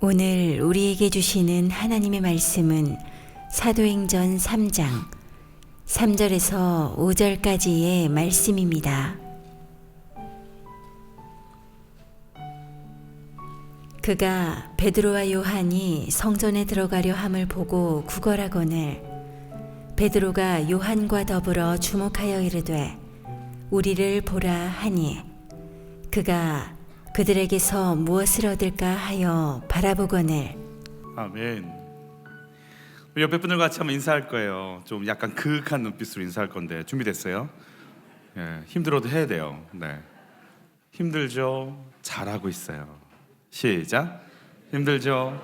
오늘 우리에게 주시는 하나님의 말씀은 사도행전 3장 3절에서 5절까지의 말씀입니다. 그가 베드로와 요한이 성전에 들어가려 함을 보고 구걸하거늘 베드로가 요한과 더불어 주목하여 이르되 우리를 보라 하니 그가 그들에게서 무엇을 얻을까 하여 바라보거늘. 아멘. 우리 옆에 분들과 같이 한번 인사할 거예요. 좀 약간 그윽한 눈빛으로 인사할 건데 준비됐어요? 예, 힘들어도 해야 돼요. 네. 힘들죠? 잘하고 있어요. 시작. 힘들죠?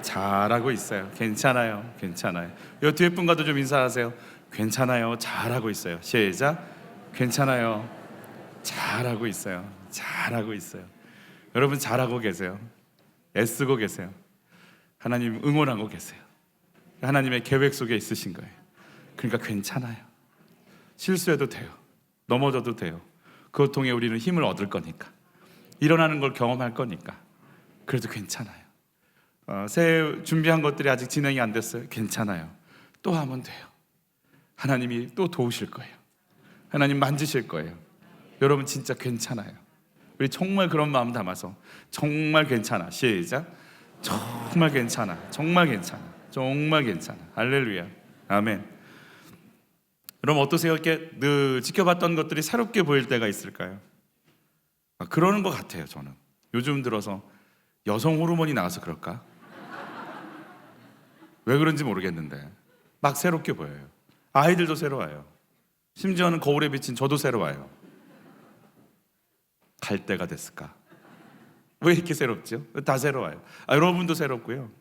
잘하고 있어요. 괜찮아요. 괜찮아요. 이 뒤에 분과도 좀 인사하세요. 괜찮아요. 잘하고 있어요. 시작. 괜찮아요. 잘하고 있어요. 잘하고 있어요. 여러분 잘하고 계세요. 애쓰고 계세요. 하나님 응원하고 계세요. 하나님의 계획 속에 있으신 거예요. 그러니까 괜찮아요. 실수해도 돼요. 넘어져도 돼요. 그것 통해 우리는 힘을 얻을 거니까, 일어나는 걸 경험할 거니까. 그래도 괜찮아요. 새해 준비한 것들이 아직 진행이 안 됐어요. 괜찮아요. 또 하면 돼요. 하나님이 또 도우실 거예요. 하나님 만지실 거예요. 여러분 진짜 괜찮아요. 우리 정말 그런 마음 담아서 정말 괜찮아. 시작. 정말 괜찮아. 정말 괜찮아. 정말 괜찮아. 할렐루야. 아멘. 여러분 어떠세요? 이렇게 늘 지켜봤던 것들이 새롭게 보일 때가 있을까요? 그러는 것 같아요. 저는 요즘 들어서 여성 호르몬이 나와서 그럴까? 왜 그런지 모르겠는데 막 새롭게 보여요. 아이들도 새로워요. 심지어는 거울에 비친 저도 새로워요. 갈 때가 됐을까? 왜 이렇게 새롭죠? 다 새로워요. 여러분도 새롭고요.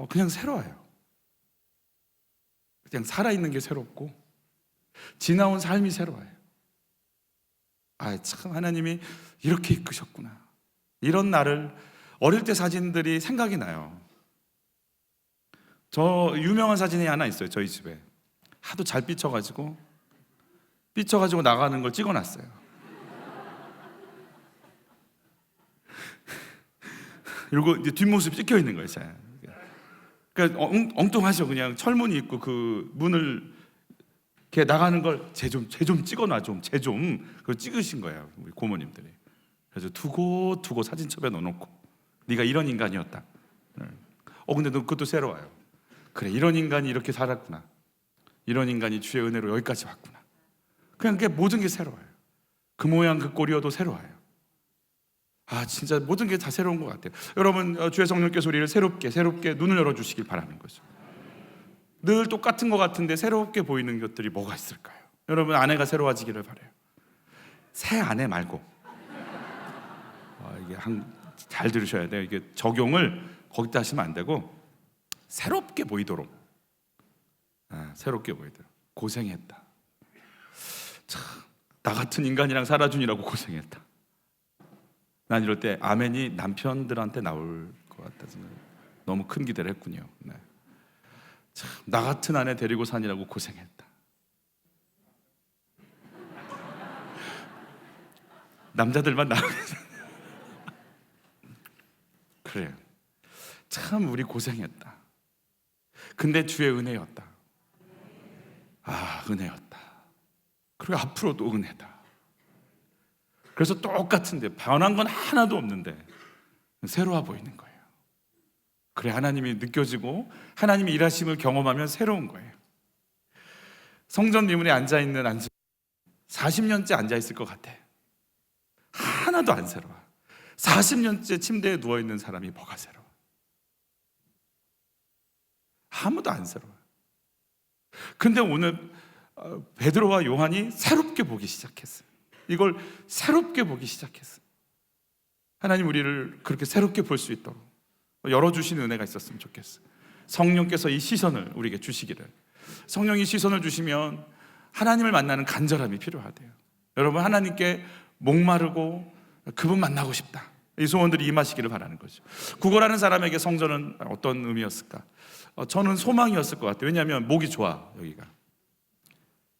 그냥 새로워요. 그냥 살아있는 게 새롭고 지나온 삶이 새로워요. 참 하나님이 이렇게 이끄셨구나. 이런 나를 어릴 때 사진들이 생각이 나요. 저 유명한 사진이 하나 있어요. 저희 집에 하도 잘 삐쳐가지고 나가는 걸 찍어놨어요. 그리고 이제 뒷모습이 찍혀 있는 거예요. 그러니까 엉뚱하죠. 그냥 철문이 있고 그 문을 이렇게 나가는 걸 쟤 좀 찍어놔 좀. 그걸 찍으신 거예요. 우리 고모님들이. 그래서 두고 사진첩에 넣어놓고 네가 이런 인간이었다. 근데 너 그것도 새로워요. 그래, 이런 인간이 이렇게 살았구나. 이런 인간이 주의 은혜로 여기까지 왔구나. 그냥 그게 모든 게 새로워요. 그 모양 그 꼴이어도 새로워요. 진짜 모든 게 다 새로운 것 같아요. 여러분 주의 성령께서 우리를 새롭게 눈을 열어주시길 바라는 거죠. 늘 똑같은 것 같은데 새롭게 보이는 것들이 뭐가 있을까요? 여러분 아내가 새로워지기를 바라요. 새 아내 말고 이게 잘 들으셔야 돼요. 이게 적용을 거기다 하시면 안 되고 새롭게 보이도록 고생했다. 참, 나 같은 인간이랑 살아주니라고 고생했다. 난 이럴 때 아멘이 남편들한테 나올 것 같다 생각. 너무 큰 기대를 했군요. 네. 참, 나 같은 아내 데리고 사니라고 고생했다. 남자들만 나오는. 그래요. 참 우리 고생했다. 근데 주의 은혜였다. 은혜였다. 그리고 앞으로도 은혜다. 그래서 똑같은데 변한 건 하나도 없는데 새로워 보이는 거예요. 그래, 하나님이 느껴지고 하나님이 일하심을 경험하면 새로운 거예요. 성전 미문에 앉아있는 40년째 앉아있을 것 같아. 하나도 안 새로워. 40년째 침대에 누워있는 사람이 뭐가 새로워? 아무도 안 새로워. 근데 오늘 베드로와 요한이 새롭게 보기 시작했어요. 이걸 새롭게 보기 시작했어요. 하나님 우리를 그렇게 새롭게 볼 수 있도록 열어주시는 은혜가 있었으면 좋겠어요. 성령께서 이 시선을 우리에게 주시기를. 성령이 시선을 주시면 하나님을 만나는 간절함이 필요하대요. 여러분 하나님께 목마르고 그분 만나고 싶다, 이 소원들이 임하시기를 바라는 거죠. 구걸하는 사람에게 성전은 어떤 의미였을까? 저는 소망이었을 것 같아요. 왜냐하면 목이 좋아. 여기가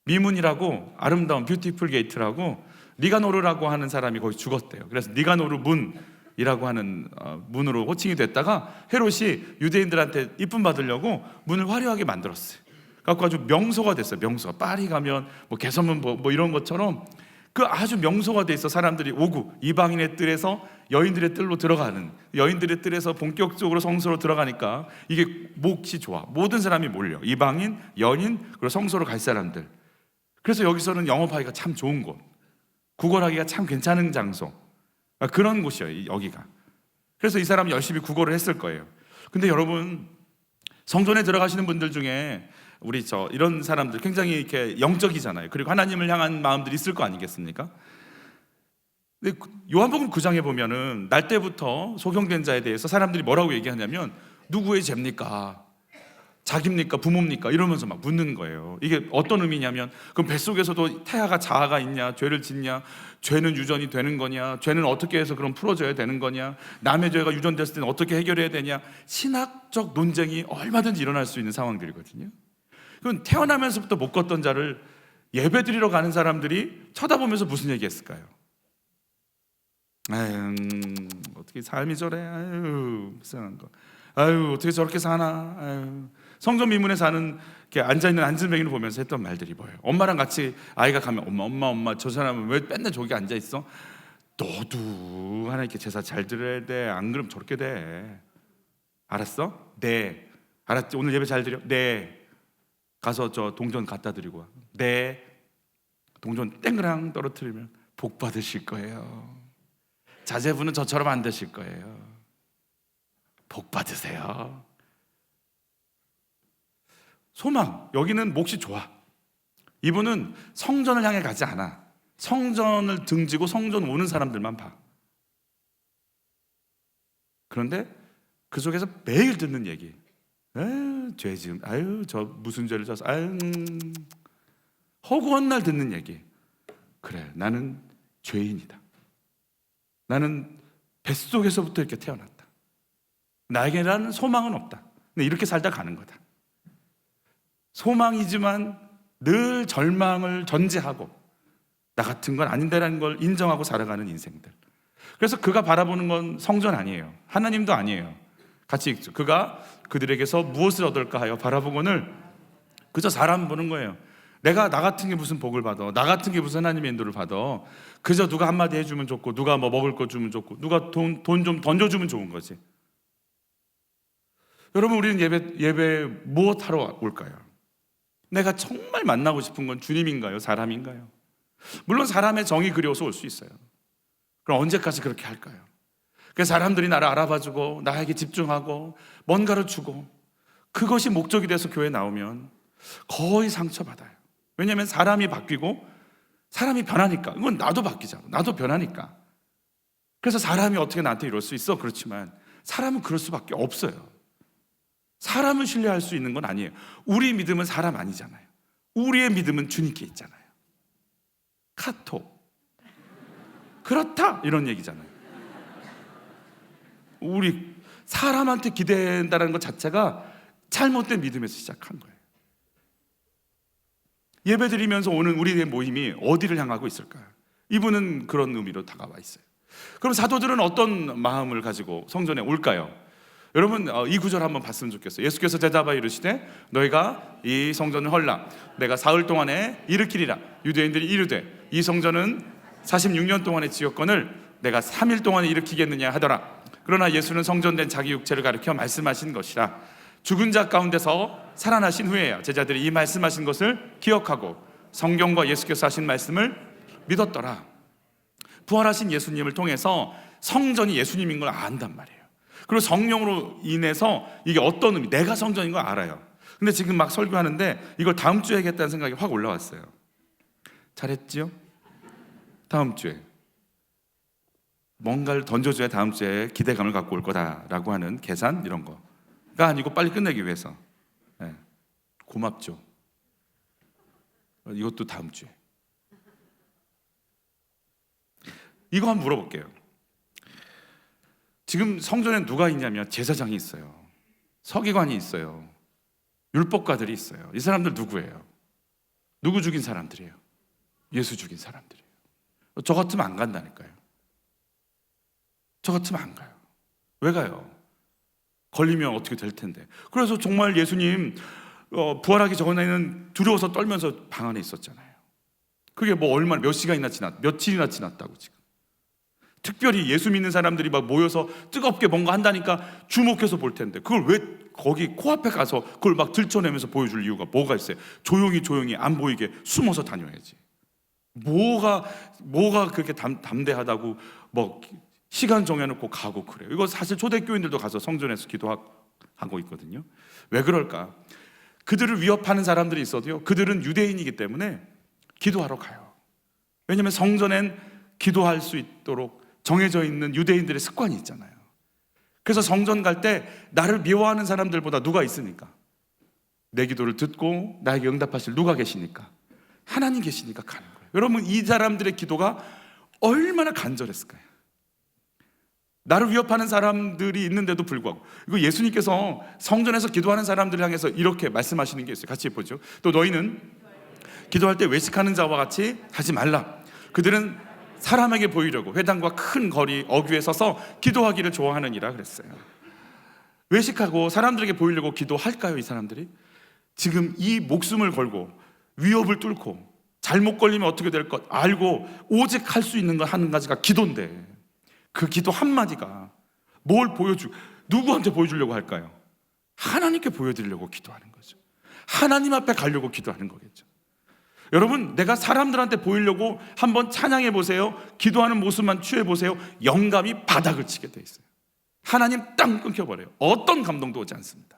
미문이라고 아름다운 뷰티풀 게이트라고 니가노르라고 하는 사람이 거기 죽었대요. 그래서 니가노르 문, 이라고 하는 문으로 호칭이 됐다가 헤롯이 유대인들한테 이쁨 받으려고 문을 화려하게 만들었어요. 그래서 아주 명소가 됐어요. 명소가 파리 가면 뭐 개선문 뭐 이런 것처럼 그 아주 명소가 돼 있어. 사람들이 오고 이방인의 뜰에서 여인들의 뜰로 들어가는, 여인들의 뜰에서 본격적으로 성소로 들어가니까 이게 몫이 좋아. 모든 사람이 몰려. 이방인, 연인, 그리고 성소로 갈 사람들. 그래서 여기서는 영업하기가 참 좋은 곳, 구걸하기가 참 괜찮은 장소, 그런 곳이에요, 여기가. 그래서 이 사람이 열심히 구걸을 했을 거예요. 근데 여러분, 성전에 들어가시는 분들 중에 우리 이런 사람들 굉장히 이렇게 영적이잖아요. 그리고 하나님을 향한 마음들이 있을 거 아니겠습니까? 근데 요한복음 9장에 보면은 날 때부터 소경된 자에 대해서 사람들이 뭐라고 얘기하냐면 누구의 죄입니까? 자기입니까? 부모입니까? 이러면서 막 묻는 거예요. 이게 어떤 의미냐면 그럼 뱃속에서도 태아가 자아가 있냐? 죄를 짓냐? 죄는 유전이 되는 거냐? 죄는 어떻게 해서 그럼 풀어져야 되는 거냐? 남의 죄가 유전됐을 때는 어떻게 해결해야 되냐? 신학적 논쟁이 얼마든지 일어날 수 있는 상황들이거든요. 그건 태어나면서부터 못 걷던 자를 예배 드리러 가는 사람들이 쳐다보면서 무슨 얘기 했을까요? 아유, 어떻게 삶이 저래? 아유, 불쌍한 거. 아유, 어떻게 저렇게 사나? 아유. 성전 미문에 사는 이렇게 앉아있는 안진뱅이를 보면서 했던 말들이 뭐예요? 엄마랑 같이 아이가 가면 엄마 저 사람은 왜 맨날 저기 앉아있어? 너도 하나님께 제사 잘 드려야 돼. 안 그러면 저렇게 돼. 알았어? 네. 알았지? 오늘 예배 잘 드려? 네. 가서 저 동전 갖다 드리고 와. 네. 동전 땡그랑 떨어뜨리면 복 받으실 거예요. 자제분은 저처럼 안 되실 거예요. 복 받으세요. 소망, 여기는 몫이 좋아. 이분은 성전을 향해 가지 않아. 성전을 등지고 성전 오는 사람들만 봐. 그런데 그 속에서 매일 듣는 얘기, 죄 지음, 아유 저 무슨 죄를 져서, 아유 허구한 날 듣는 얘기, 그래 나는 죄인이다. 나는 뱃속에서부터 이렇게 태어났다. 나에게는 소망은 없다. 근데 이렇게 살다 가는 거다. 소망이지만 늘 절망을 전제하고 나 같은 건 아닌데라는 걸 인정하고 살아가는 인생들. 그래서 그가 바라보는 건 성전 아니에요. 하나님도 아니에요. 같이 읽죠. 그가 그들에게서 무엇을 얻을까 하여 바라보고는 그저 사람 보는 거예요. 내가 나 같은 게 무슨 복을 받아, 나 같은 게 무슨 하나님의 인도를 받아. 그저 누가 한마디 해주면 좋고, 누가 뭐 먹을 거 주면 좋고, 누가 돈 좀 던져주면 좋은 거지. 여러분, 우리는 예배 무엇 하러 올까요? 내가 정말 만나고 싶은 건 주님인가요? 사람인가요? 물론 사람의 정이 그리워서 올 수 있어요. 그럼 언제까지 그렇게 할까요? 그래서 사람들이 나를 알아봐주고 나에게 집중하고 뭔가를 주고 그것이 목적이 돼서 교회에 나오면 거의 상처받아요. 왜냐하면 사람이 바뀌고 사람이 변하니까. 이건 나도 바뀌자고, 나도 변하니까. 그래서 사람이 어떻게 나한테 이럴 수 있어? 그렇지만 사람은 그럴 수밖에 없어요. 사람을 신뢰할 수 있는 건 아니에요. 우리 믿음은 사람 아니잖아요. 우리의 믿음은 주님께 있잖아요. 카톡 그렇다 이런 얘기잖아요. 우리 사람한테 기대한다는 것 자체가 잘못된 믿음에서 시작한 거예요. 예배드리면서 오는 우리의 모임이 어디를 향하고 있을까요? 이분은 그런 의미로 다가와 있어요. 그럼 사도들은 어떤 마음을 가지고 성전에 올까요? 여러분, 이 구절 한번 봤으면 좋겠어요. 예수께서 대답하여 이르시되 너희가 이 성전을 헐라 내가 사흘 동안에 일으키리라. 유대인들이 이르되 이 성전은 46년 동안의 지역권을 내가 3일 동안에 일으키겠느냐 하더라. 그러나 예수는 성전된 자기 육체를 가리켜 말씀하신 것이라. 죽은 자 가운데서 살아나신 후에야 제자들이 이 말씀하신 것을 기억하고 성경과 예수께서 하신 말씀을 믿었더라. 부활하신 예수님을 통해서 성전이 예수님인 걸 안단 말이에요. 그리고 성령으로 인해서 이게 어떤 의미, 내가 성전인 걸 알아요. 근데 지금 막 설교하는데 이걸 다음 주에 하겠다는 생각이 확 올라왔어요. 잘했지요? 다음 주에 뭔가를 던져줘야 다음 주에 기대감을 갖고 올 거다라고 하는 계산 이런 거가 아니고 빨리 끝내기 위해서. 네. 고맙죠. 이것도 다음 주에. 이거 한번 물어볼게요. 지금 성전에 누가 있냐면 제사장이 있어요. 서기관이 있어요. 율법가들이 있어요. 이 사람들 누구예요? 누구 죽인 사람들이에요? 예수 죽인 사람들이에요. 저 같으면 안 간다니까요. 저 같으면 안 가요. 왜 가요? 걸리면 어떻게 될 텐데. 그래서 정말 예수님 부활하기 전에는 두려워서 떨면서 방 안에 있었잖아요. 그게 뭐 얼마나 며칠이나 지났다고 지금. 특별히 예수 믿는 사람들이 막 모여서 뜨겁게 뭔가 한다니까 주목해서 볼 텐데 그걸 왜 거기 코앞에 가서 그걸 막 들춰내면서 보여줄 이유가 뭐가 있어요? 조용히 안 보이게 숨어서 다녀야지. 뭐가 그렇게 담대하다고 뭐 시간 정해놓고 가고 그래요. 이거 사실 초대교인들도 가서 성전에서 기도하고 있거든요. 왜 그럴까? 그들을 위협하는 사람들이 있어도요, 그들은 유대인이기 때문에 기도하러 가요. 왜냐하면 성전엔 기도할 수 있도록 정해져 있는 유대인들의 습관이 있잖아요. 그래서 성전 갈 때 나를 미워하는 사람들보다 누가 있으니까, 내 기도를 듣고 나에게 응답하실 누가 계시니까, 하나님 계시니까 가는 거예요. 여러분, 이 사람들의 기도가 얼마나 간절했을까요? 나를 위협하는 사람들이 있는데도 불구하고, 이거 예수님께서 성전에서 기도하는 사람들을 향해서 이렇게 말씀하시는 게 있어요. 같이 보죠. 또 너희는 기도할 때 외식하는 자와 같이 하지 말라. 그들은 사람에게 보이려고 회당과 큰 거리 어귀에 서서 기도하기를 좋아하느니라 그랬어요. 외식하고 사람들에게 보이려고 기도할까요? 이 사람들이 지금 이 목숨을 걸고 위협을 뚫고 잘못 걸리면 어떻게 될 것 알고 오직 할 수 있는 것 한 가지가 기도인데, 그 기도 한마디가 뭘 누구한테 보여주려고 할까요? 하나님께 보여드리려고 기도하는 거죠. 하나님 앞에 가려고 기도하는 거겠죠. 여러분, 내가 사람들한테 보이려고 한번 찬양해 보세요. 기도하는 모습만 취해 보세요. 영감이 바닥을 치게 돼 있어요. 하나님 땅 끊겨버려요. 어떤 감동도 오지 않습니다.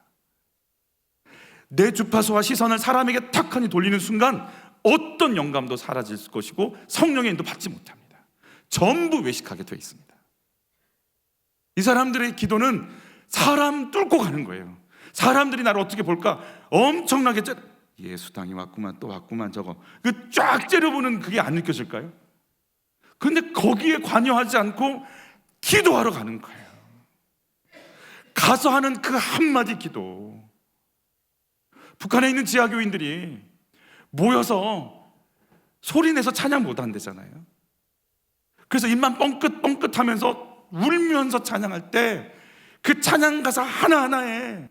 내 주파수와 시선을 사람에게 탁하니 돌리는 순간 어떤 영감도 사라질 것이고 성령의 인도 받지 못합니다. 전부 외식하게 돼 있습니다. 이 사람들의 기도는 사람 뚫고 가는 거예요. 사람들이 나를 어떻게 볼까? 엄청나게 예수당이 왔구만, 또 왔구만, 저거 그 쫙 째려보는 그게 안 느껴질까요? 근데 거기에 관여하지 않고 기도하러 가는 거예요. 가서 하는 그 한마디 기도. 북한에 있는 지하교인들이 모여서 소리내서 찬양 못 한대잖아요. 그래서 입만 뻥끗뻥끗하면서 울면서 찬양할 때 그 찬양 가사 하나하나에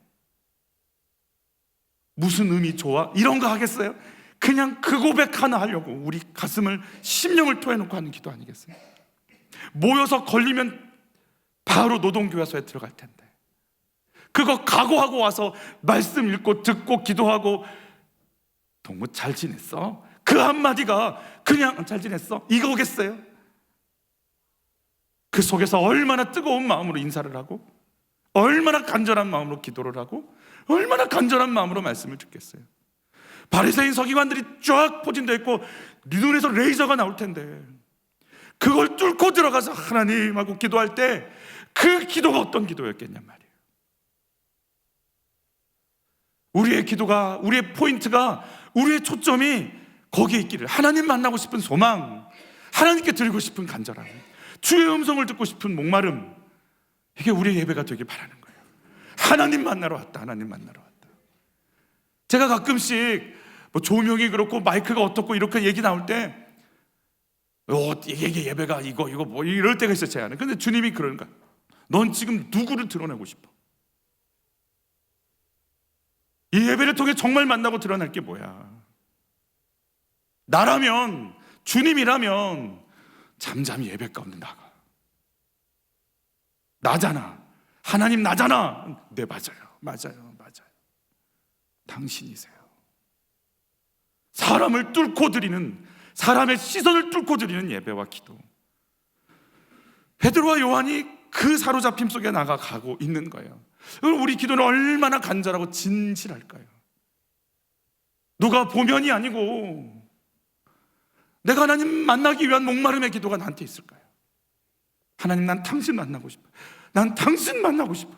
무슨 의미 좋아? 이런 거 하겠어요? 그냥 그 고백 하나 하려고 우리 가슴을, 심령을 토해놓고 하는 기도 아니겠어요? 모여서 걸리면 바로 노동교회소에 들어갈 텐데 그거 각오하고 와서 말씀 읽고 듣고 기도하고 동무 잘 지냈어? 그 한마디가 그냥 잘 지냈어? 이거겠어요? 그 속에서 얼마나 뜨거운 마음으로 인사를 하고 얼마나 간절한 마음으로 기도를 하고 얼마나 간절한 마음으로 말씀을 듣겠어요. 바리새인 서기관들이 쫙 포진되어 있고 눈에서 레이저가 나올 텐데 그걸 뚫고 들어가서 하나님하고 기도할 때 그 기도가 어떤 기도였겠냔 말이에요. 우리의 기도가, 우리의 포인트가, 우리의 초점이 거기에 있기를, 하나님 만나고 싶은 소망, 하나님께 드리고 싶은 간절함, 주의 음성을 듣고 싶은 목마름, 이게 우리의 예배가 되길 바라는 거예요. 하나님 만나러 왔다, 하나님 만나러 왔다. 제가 가끔씩 뭐 조명이 그렇고 마이크가 어떻고 이렇게 얘기 나올 때 이게 예배가 이거 뭐 이럴 때가 있어요, 제 안에. 근데 주님이 그러는 거야. 넌 지금 누구를 드러내고 싶어? 이 예배를 통해 정말 만나고 드러날 게 뭐야? 나라면, 주님이라면 잠잠히 예배 가운데 나가. 나잖아. 하나님 나잖아. 네, 맞아요. 당신이세요. 사람을 뚫고 드리는, 사람의 시선을 뚫고 드리는 예배와 기도. 베드로와 요한이 그 사로잡힘 속에 나가고 있는 거예요. 우리 기도는 얼마나 간절하고 진실할까요? 누가 보면이 아니고 내가 하나님 만나기 위한 목마름의 기도가 나한테 있을까요? 하나님, 난 당신 만나고 싶어. 난 당신 만나고 싶어.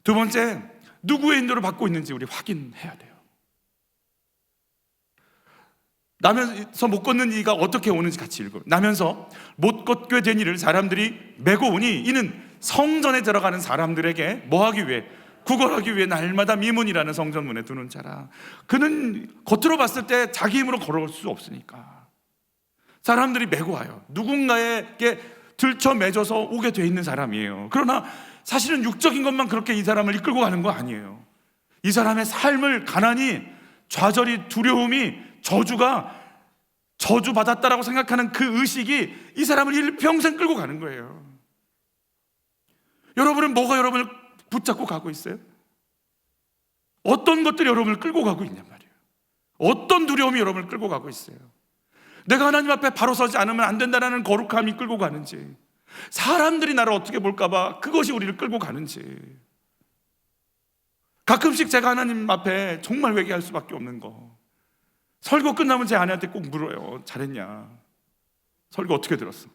두 번째, 누구의 인도를 받고 있는지 우리 확인해야 돼요. 나면서 못 걷는 이가 어떻게 오는지 같이 읽어요. 나면서 못 걷게 된 이를 사람들이 메고 오니 이는 성전에 들어가는 사람들에게 뭐 하기 위해? 구걸하기 위해 날마다 미문이라는 성전문에 두는 자라. 그는 겉으로 봤을 때 자기 힘으로 걸어올 수 없으니까 사람들이 메고 와요. 누군가에게 들쳐매져서 오게 돼 있는 사람이에요. 그러나 사실은 육적인 것만 그렇게 이 사람을 이끌고 가는 거 아니에요. 이 사람의 삶을 가난이, 좌절이, 두려움이, 저주받았다라고 생각하는 그 의식이 이 사람을 일평생 끌고 가는 거예요. 여러분은 뭐가 여러분을 붙잡고 가고 있어요? 어떤 것들이 여러분을 끌고 가고 있냔 말이에요. 어떤 두려움이 여러분을 끌고 가고 있어요? 내가 하나님 앞에 바로 서지 않으면 안 된다는 거룩함이 끌고 가는지, 사람들이 나를 어떻게 볼까봐 그것이 우리를 끌고 가는지. 가끔씩 제가 하나님 앞에 정말 회개할 수밖에 없는 거, 설교 끝나면 제 아내한테 꼭 물어요. 잘했냐? 설교 어떻게 들었어?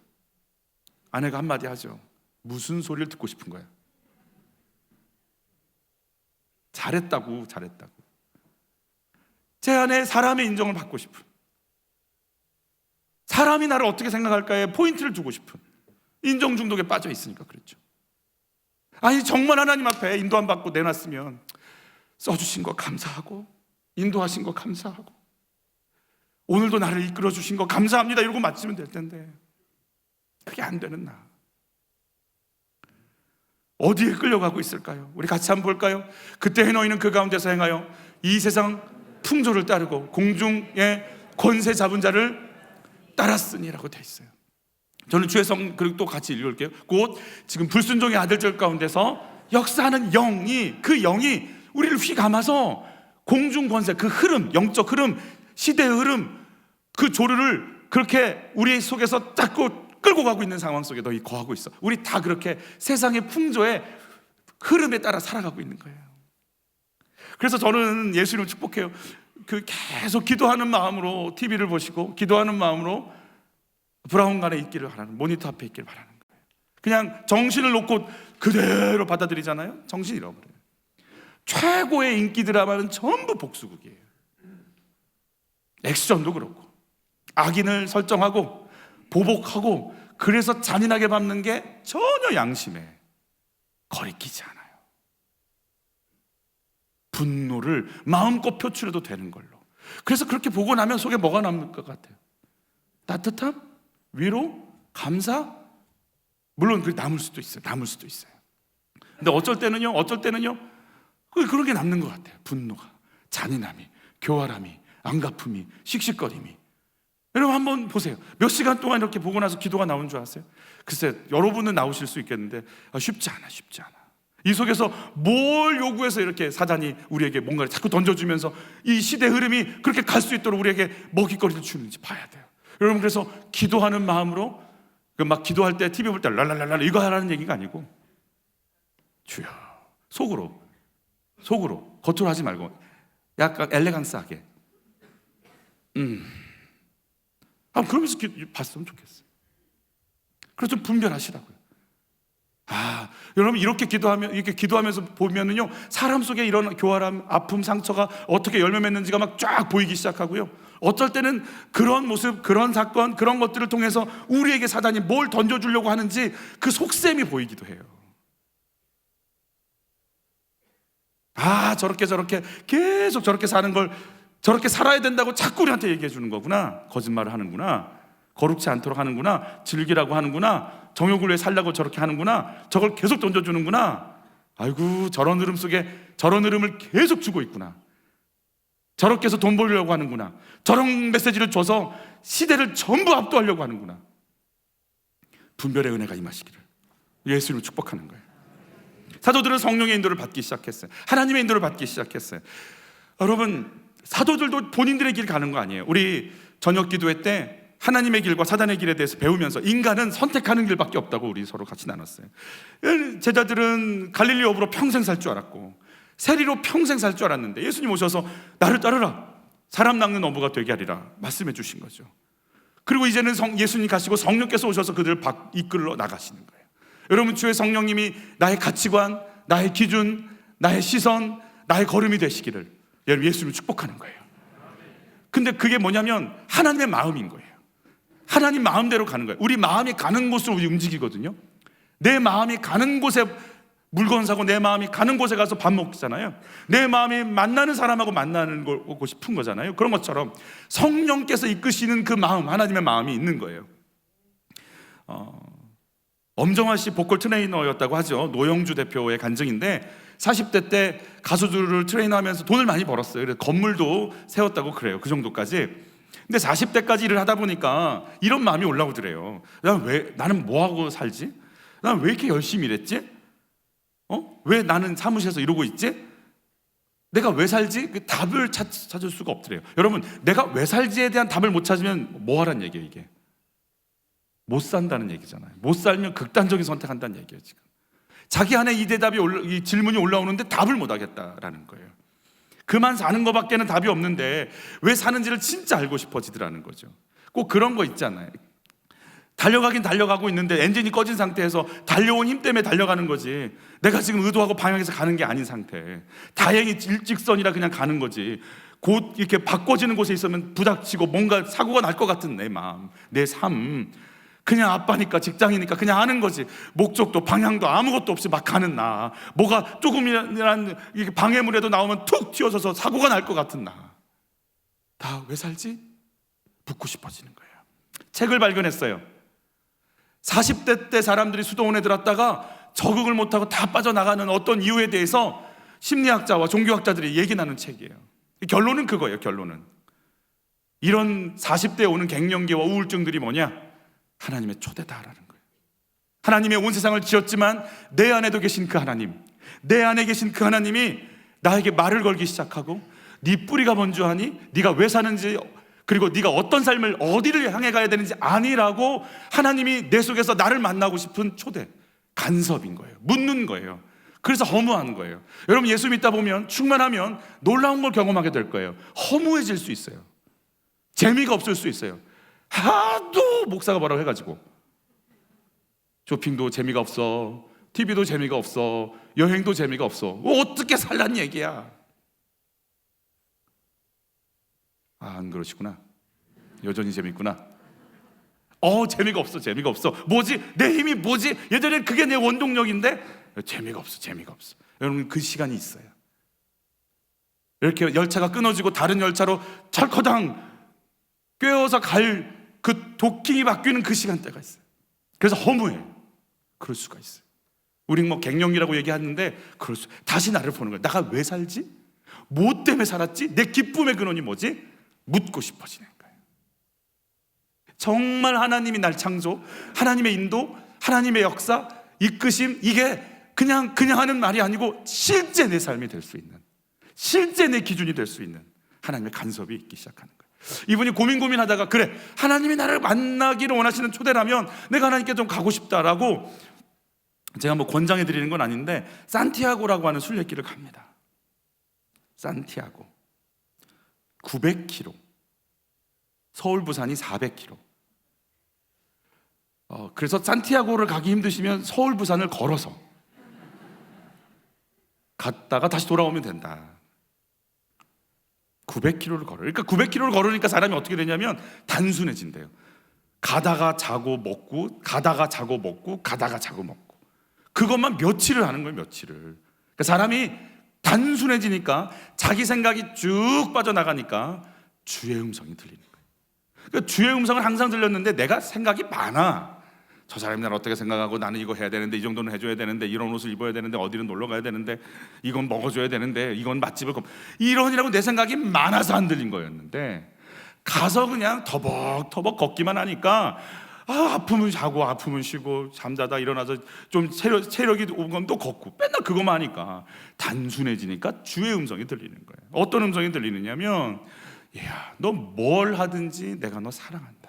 아내가 한마디 하죠. 무슨 소리를 듣고 싶은 거야? 잘했다고. 제 안에 사람의 인정을 받고 싶은, 사람이 나를 어떻게 생각할까에 포인트를 두고 싶은 인정 중독에 빠져 있으니까 그렇죠. 아니 정말 하나님 앞에 인도함 받고 내놨으면 써주신 거 감사하고, 인도하신 거 감사하고, 오늘도 나를 이끌어 주신 거 감사합니다 이러고 마치면 될 텐데 그게 안 되는 나, 어디에 끌려가고 있을까요? 우리 같이 한번 볼까요? 그때 너희는 그 가운데서 행하여 이 세상 풍조를 따르고 공중의 권세 잡은 자를 따랐으니라고 돼 있어요. 저는 주의 성, 그리고 또 같이 읽을게요. 곧 지금 불순종의 아들들 가운데서 역사하는 영이, 그 영이 우리를 휘감아서 공중 권세, 그 흐름, 영적 흐름, 시대의 흐름, 그 조류를 그렇게 우리 속에서 자꾸 끌고 가고 있는 상황 속에 너희 거하고 있어. 우리 다 그렇게 세상의 풍조의 흐름에 따라 살아가고 있는 거예요. 그래서 저는 예수님을 축복해요. 그 계속 기도하는 마음으로 TV를 보시고, 기도하는 마음으로 브라운관에 있기를 바라는, 모니터 앞에 있기를 바라는 거예요. 그냥 정신을 놓고 그대로 받아들이잖아요. 정신 잃어버려요. 최고의 인기 드라마는 전부 복수극이에요. 액션도 그렇고, 악인을 설정하고 보복하고, 그래서 잔인하게 밟는 게 전혀 양심에 거리끼지 않아요. 분노를 마음껏 표출해도 되는 걸로. 그래서 그렇게 보고 나면 속에 뭐가 남을 것 같아요? 따뜻함? 위로? 감사? 물론 그게 남을 수도 있어요. 근데 어쩔 때는요 그런 게 남는 것 같아요. 분노가, 잔인함이, 교활함이, 안갚음이, 씩씩거림이. 여러분 한번 보세요. 몇 시간 동안 이렇게 보고 나서 기도가 나온 줄 아세요? 글쎄 여러분은 나오실 수 있겠는데 쉽지 않아. 이 속에서 뭘 요구해서 이렇게 사단이 우리에게 뭔가를 자꾸 던져주면서 이 시대 흐름이 그렇게 갈 수 있도록 우리에게 먹잇거리를 주는지 봐야 돼요. 여러분 그래서 기도하는 마음으로, 막 기도할 때 TV 볼 때 랄랄랄라 이거 하라는 얘기가 아니고, 주여, 속으로 겉으로 하지 말고 약간 엘레강스하게 그러면서 봤으면 좋겠어요. 그래서 좀 분별하시라고요. 여러분 이렇게 기도하면서 보면은요, 사람 속에 이런 교활함, 아픔, 상처가 어떻게 열매 맺는지가 막 쫙 보이기 시작하고요. 어쩔 때는 그런 모습, 그런 사건, 그런 것들을 통해서 우리에게 사단이 뭘 던져주려고 하는지 그 속셈이 보이기도 해요. 저렇게 계속 저렇게 사는 걸, 저렇게 살아야 된다고 자꾸 우리한테 얘기해 주는 거구나. 거짓말을 하는구나. 거룩지 않도록 하는구나. 즐기라고 하는구나. 정욕을 위해 살려고 저렇게 하는구나. 저걸 계속 던져주는구나. 아이고, 저런 흐름 속에 저런 흐름을 계속 주고 있구나. 저렇게 해서 돈 벌려고 하는구나. 저런 메시지를 줘서 시대를 전부 압도하려고 하는구나. 분별의 은혜가 임하시기를 예수님을 축복하는 거예요. 사도들은 성령의 인도를 받기 시작했어요. 하나님의 인도를 받기 시작했어요. 여러분, 사도들도 본인들의 길 가는 거 아니에요. 우리 저녁 기도회 때 하나님의 길과 사단의 길에 대해서 배우면서 인간은 선택하는 길밖에 없다고 우리 서로 같이 나눴어요. 제자들은 갈릴리 어부로 평생 살 줄 알았고, 세리로 평생 살 줄 알았는데 예수님 오셔서 나를 따르라, 사람 낚는 어부가 되게 하리라 말씀해 주신 거죠. 그리고 이제는 예수님 가시고 성령께서 오셔서 그들을 이끌러 나가시는 거예요. 여러분, 주의 성령님이 나의 가치관, 나의 기준, 나의 시선, 나의 걸음이 되시기를 여러분 예수님을 축복하는 거예요. 근데 그게 뭐냐면 하나님의 마음인 거예요. 하나님 마음대로 가는 거예요. 우리 마음이 가는 곳으로 우리 움직이거든요. 내 마음이 가는 곳에 물건 사고 내 마음이 가는 곳에 가서 밥 먹잖아요. 내 마음이 만나는 사람하고 만나는 고 싶은 거잖아요. 그런 것처럼 성령께서 이끄시는 그 마음, 하나님의 마음이 있는 거예요. 엄정화 씨 보컬 트레이너였다고 하죠. 노영주 대표의 간증인데 40대 때 가수들을 트레이너하면서 돈을 많이 벌었어요. 그래서 건물도 세웠다고 그래요. 그 정도까지. 근데 40대까지 일을 하다 보니까 이런 마음이 올라오더래요. 나는 뭐하고 살지? 난 왜 이렇게 열심히 일했지? 왜 나는 사무실에서 이러고 있지? 내가 왜 살지? 그 답을 찾을 수가 없더래요. 여러분, 내가 왜 살지에 대한 답을 못 찾으면 뭐 하란 얘기예요, 이게? 못 산다는 얘기잖아요. 못 살면 극단적인 선택한다는 얘기예요, 지금. 자기 안에 이 대답이 이 질문이 올라오는데 답을 못 하겠다라는 거예요. 그만 사는 것밖에는 답이 없는데 왜 사는지를 진짜 알고 싶어지더라는 거죠. 꼭 그런 거 있잖아요. 달려가긴 달려가고 있는데 엔진이 꺼진 상태에서 달려온 힘 때문에 달려가는 거지, 내가 지금 의도하고 방향해서 가는 게 아닌 상태. 다행히 일직선이라 그냥 가는 거지. 곧 이렇게 바꿔지는 곳에 있으면 부닥치고 뭔가 사고가 날 것 같은 내 마음, 내 삶, 그냥 아빠니까 직장이니까 그냥 하는 거지. 목적도 방향도 아무것도 없이 막 가는 나, 뭐가 조금이란 방해물에도 나오면 툭 튀어져서 사고가 날 것 같은 나, 다 왜 살지? 묻고 싶어지는 거예요. 책을 발견했어요. 40대 때 사람들이 수도원에 들었다가 적응을 못하고 다 빠져나가는 어떤 이유에 대해서 심리학자와 종교학자들이 얘기 나눈 책이에요. 결론은 그거예요. 결론은 이런 40대에 오는 갱년기와 우울증들이 뭐냐? 하나님의 초대다라는 거예요. 하나님의 온 세상을 지었지만 내 안에도 계신 그 하나님, 내 안에 계신 그 하나님이 나에게 말을 걸기 시작하고, 네 뿌리가 뭔지 아니? 네가 왜 사는지, 그리고 네가 어떤 삶을 어디를 향해 가야 되는지 아니라고 하나님이 내 속에서 나를 만나고 싶은 초대, 간섭인 거예요. 묻는 거예요. 그래서 허무한 거예요. 여러분, 예수 믿다 보면 충만하면 놀라운 걸 경험하게 될 거예요. 허무해질 수 있어요. 재미가 없을 수 있어요. 하도 목사가 뭐라고 해가지고 쇼핑도 재미가 없어, TV도 재미가 없어, 여행도 재미가 없어. 어떻게 살란 얘기야? 안 그러시구나. 여전히 재밌구나. 재미가 없어, 재미가 없어. 뭐지? 내 힘이 뭐지? 예전엔 그게 내 원동력인데 재미가 없어, 재미가 없어. 여러분, 그 시간이 있어요. 이렇게 열차가 끊어지고 다른 열차로 철커당 꿰어서 갈 그 도킹이 바뀌는 그 시간대가 있어요. 그래서 허무해요. 그럴 수가 있어요. 우린 뭐 갱년기라고 얘기하는데 다시 나를 보는 거예요. 내가 왜 살지? 뭐 때문에 살았지? 내 기쁨의 근원이 뭐지? 묻고 싶어지는 거예요. 정말 하나님이 날 창조, 하나님의 인도, 하나님의 역사, 이끄심, 이게 그냥 하는 말이 아니고 실제 내 삶이 될 수 있는, 실제 내 기준이 될 수 있는 하나님의 간섭이 있기 시작하는 거예요. 이분이 고민하다가, 그래, 하나님이 나를 만나기를 원하시는 초대라면 내가 하나님께 좀 가고 싶다라고, 제가 뭐 권장해 드리는 건 아닌데 산티아고라고 하는 순례길을 갑니다. 산티아고 900km, 서울 부산이 400km. 그래서 산티아고를 가기 힘드시면 서울 부산을 걸어서 갔다가 다시 돌아오면 된다. 900km를 걸어요. 그러니까 900km를 걸으니까 사람이 어떻게 되냐면 단순해진대요. 가다가 자고 먹고, 가다가 자고 먹고, 가다가 자고 먹고, 그것만 며칠을 하는 거예요. 며칠을. 그러니까 사람이 단순해지니까, 자기 생각이 쭉 빠져나가니까 주의 음성이 들리는 거예요. 그러니까 주의 음성을 항상 들렸는데 내가 생각이 많아. 저 사람이 나를 어떻게 생각하고, 나는 이거 해야 되는데, 이 정도는 해줘야 되는데, 이런 옷을 입어야 되는데, 어디는 놀러 가야 되는데, 이건 먹어줘야 되는데, 이건 맛집을 이러니라고 내 생각이 많아서 안 들린 거였는데, 가서 그냥 터벅터벅 걷기만 하니까 아프면 자고 아프면 쉬고, 잠자다 일어나서 좀 체력이 오면 또 걷고, 맨날 그거만 하니까 단순해지니까 주의 음성이 들리는 거예요. 어떤 음성이 들리느냐면, 야, 너 뭘 하든지 내가 너 사랑한다.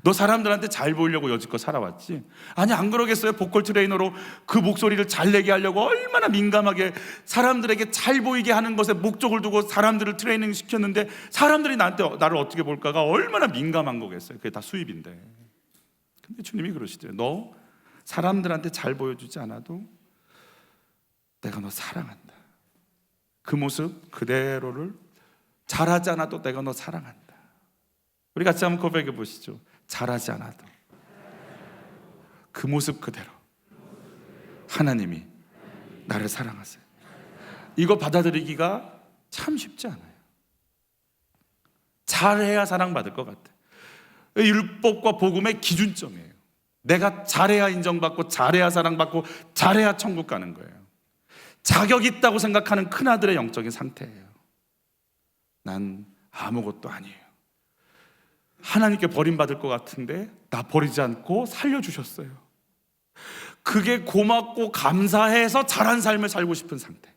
너 사람들한테 잘 보이려고 여지껏 살아왔지? 아니, 안 그러겠어요? 보컬 트레이너로 그 목소리를 잘 내게 하려고 얼마나 민감하게 사람들에게 잘 보이게 하는 것에 목적을 두고 사람들을 트레이닝 시켰는데, 사람들이 나를 어떻게 볼까가 얼마나 민감한 거겠어요. 그게 다 수입인데. 근데 주님이 그러시대요. 너 사람들한테 잘 보여주지 않아도 내가 너 사랑한다. 그 모습 그대로를 잘하지 않아도 내가 너 사랑한다. 우리 같이 한번 고백해 보시죠. 잘하지 않아도 그 모습 그대로 하나님이 나를 사랑하세요. 이거 받아들이기가 참 쉽지 않아요. 잘해야 사랑받을 것 같아요. 율법과 복음의 기준점이에요. 내가 잘해야 인정받고 잘해야 사랑받고 잘해야 천국 가는 거예요. 자격 있다고 생각하는 큰아들의 영적인 상태예요. 난 아무것도 아니에요. 하나님께 버림받을 것 같은데 나 버리지 않고 살려주셨어요. 그게 고맙고 감사해서 잘한 삶을 살고 싶은 상태.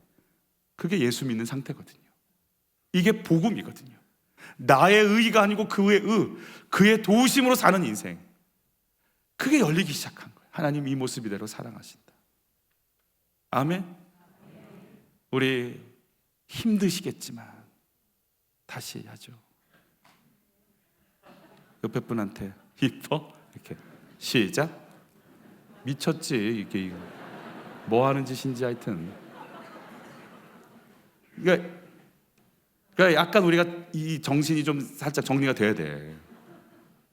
그게 예수 믿는 상태거든요. 이게 복음이거든요. 나의 의가 아니고 그의 그의 도우심으로 사는 인생. 그게 열리기 시작한 거예요. 하나님 이 모습 이대로 사랑하신다. 아멘. 우리 힘드시겠지만 다시 하죠. 옆에 분한테 이뻐? 이렇게 시작. 미쳤지 이게 뭐 하는 짓인지 하여튼. 그러니까 약간 우리가 이 정신이 좀 살짝 정리가 돼야 돼.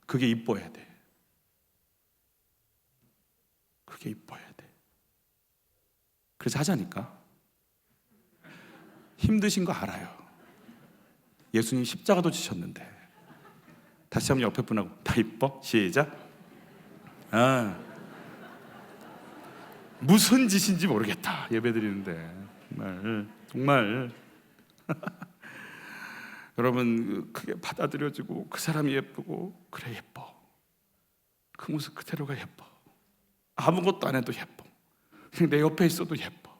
그게 이뻐야 돼. 그게 이뻐야 돼. 그래서 하자니까. 힘드신 거 알아요. 예수님 십자가도 지셨는데. 다시 한번 옆에 분하고 다 이뻐? 시작. 무슨 짓인지 모르겠다. 예배 드리는데 정말 여러분 그게 받아들여지고 그 사람이 예쁘고 그래 예뻐. 그 모습 그대로가 예뻐. 아무것도 안 해도 예뻐. 그냥 내 옆에 있어도 예뻐.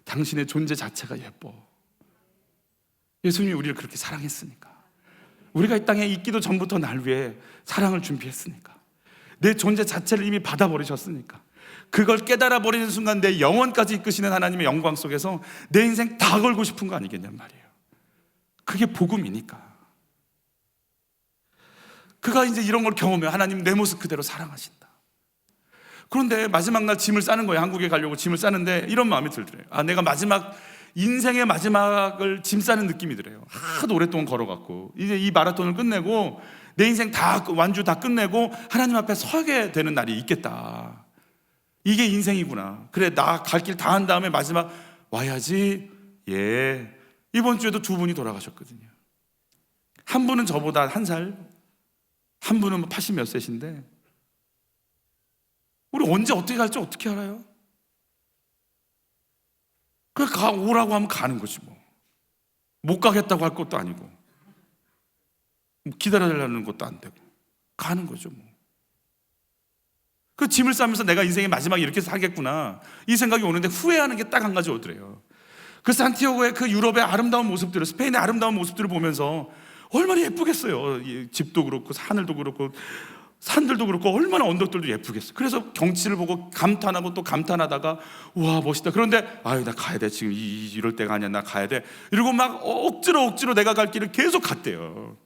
당신의 존재 자체가 예뻐. 예수님이 우리를 그렇게 사랑했으니까. 우리가 이 땅에 있기도 전부터 날 위해 사랑을 준비했으니까. 내 존재 자체를 이미 받아버리셨으니까. 그걸 깨달아 버리는 순간 내 영혼까지 이끄시는 하나님의 영광 속에서 내 인생 다 걸고 싶은 거 아니겠냔 말이에요. 그게 복음이니까. 그가 이제 이런 걸 경험해. 하나님 내 모습 그대로 사랑하신다. 그런데 마지막 날 짐을 싸는 거예요. 한국에 가려고 짐을 싸는데 이런 마음이 들더래요. 내가 인생의 마지막을 짐 싸는 느낌이 들어요. 하도 오랫동안 걸어갔고 이제 이 마라톤을 끝내고 내 인생 다 완주 다 끝내고 하나님 앞에 서게 되는 날이 있겠다. 이게 인생이구나. 그래 나 갈 길 다 한 다음에 마지막 와야지. 예. 이번 주에도 두 분이 돌아가셨거든요. 한 분은 저보다 1살, 한 분은 80 몇 세신데 우리 언제 어떻게 갈지 어떻게 알아요? 그래 오라고 하면 가는 거지 뭐. 못 가겠다고 할 것도 아니고 기다려달라는 것도 안 되고 가는 거죠 뭐. 그 짐을 싸면서 내가 인생의 마지막에 이렇게 살겠구나 이 생각이 오는데 후회하는 게 딱 한 가지 오더래요. 그 산티아고의 그 유럽의 아름다운 모습들을, 스페인의 아름다운 모습들을 보면서 얼마나 예쁘겠어요. 이 집도 그렇고 하늘도 그렇고 산들도 그렇고 얼마나 언덕들도 예쁘겠어요. 그래서 경치를 보고 감탄하고 또 감탄하다가 와 멋있다. 그런데 아유 나 가야 돼. 지금 이럴 때가 아니야. 나 가야 돼. 이러고 막 억지로 내가 갈 길을 계속 갔대요.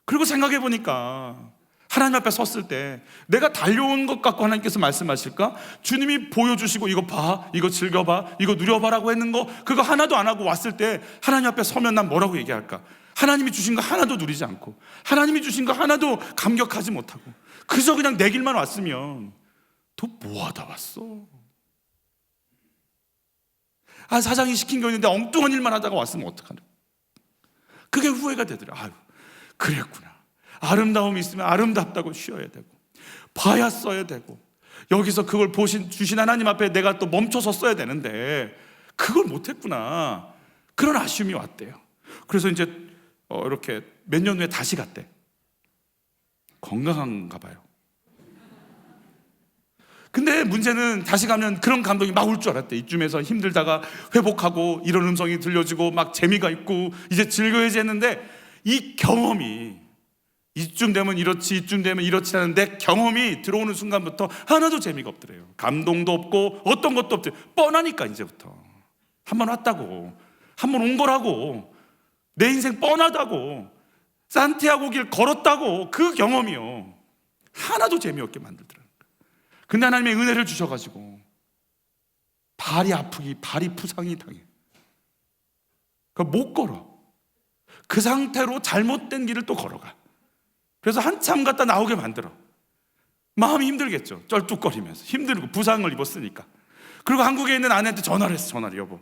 그리고 생각해 보니까 하나님 앞에 섰을 때 내가 달려온 것 같고 하나님께서 말씀하실까? 주님이 보여주시고 이거 봐, 이거 즐겨봐, 이거 누려봐라고 했는 거 그거 하나도 안 하고 왔을 때 하나님 앞에 서면 난 뭐라고 얘기할까? 하나님이 주신 거 하나도 누리지 않고 하나님이 주신 거 하나도 감격하지 못하고 그저 그냥 내 길만 왔으면 또 뭐하다 왔어? 사장이 시킨 게 있는데 엉뚱한 일만 하다가 왔으면 어떡하나? 그게 후회가 되더라. 아유 그랬구나. 아름다움이 있으면 아름답다고 쉬어야 되고 봐야 써야 되고 여기서 그걸 주신 하나님 앞에 내가 또 멈춰서 써야 되는데 그걸 못했구나. 그런 아쉬움이 왔대요. 그래서 이제 이렇게 몇 년 후에 다시 갔대. 건강한가 봐요. 근데 문제는 다시 가면 그런 감동이 막 올 줄 알았대. 이쯤에서 힘들다가 회복하고 이런 음성이 들려지고 막 재미가 있고 이제 즐거워야지 했는데 이 경험이 이쯤 되면 이렇지 이쯤 되면 이렇지 하는 내 경험이 들어오는 순간부터 하나도 재미가 없더래요. 감동도 없고 어떤 것도 없대. 뻔하니까 이제부터 한 번 왔다고 한 번 온 거라고 내 인생 뻔하다고 산티아고 길 걸었다고 그 경험이요 하나도 재미없게 만들더라고요. 근데 하나님의 은혜를 주셔가지고 발이 아프기 발이 부상이 당해. 그러니까 못 걸어. 그 상태로 잘못된 길을 또 걸어가. 그래서 한참 갔다 나오게 만들어. 마음이 힘들겠죠. 쩔뚝거리면서 힘들고 부상을 입었으니까. 그리고 한국에 있는 아내한테 전화를 했어. 전화를. 여보,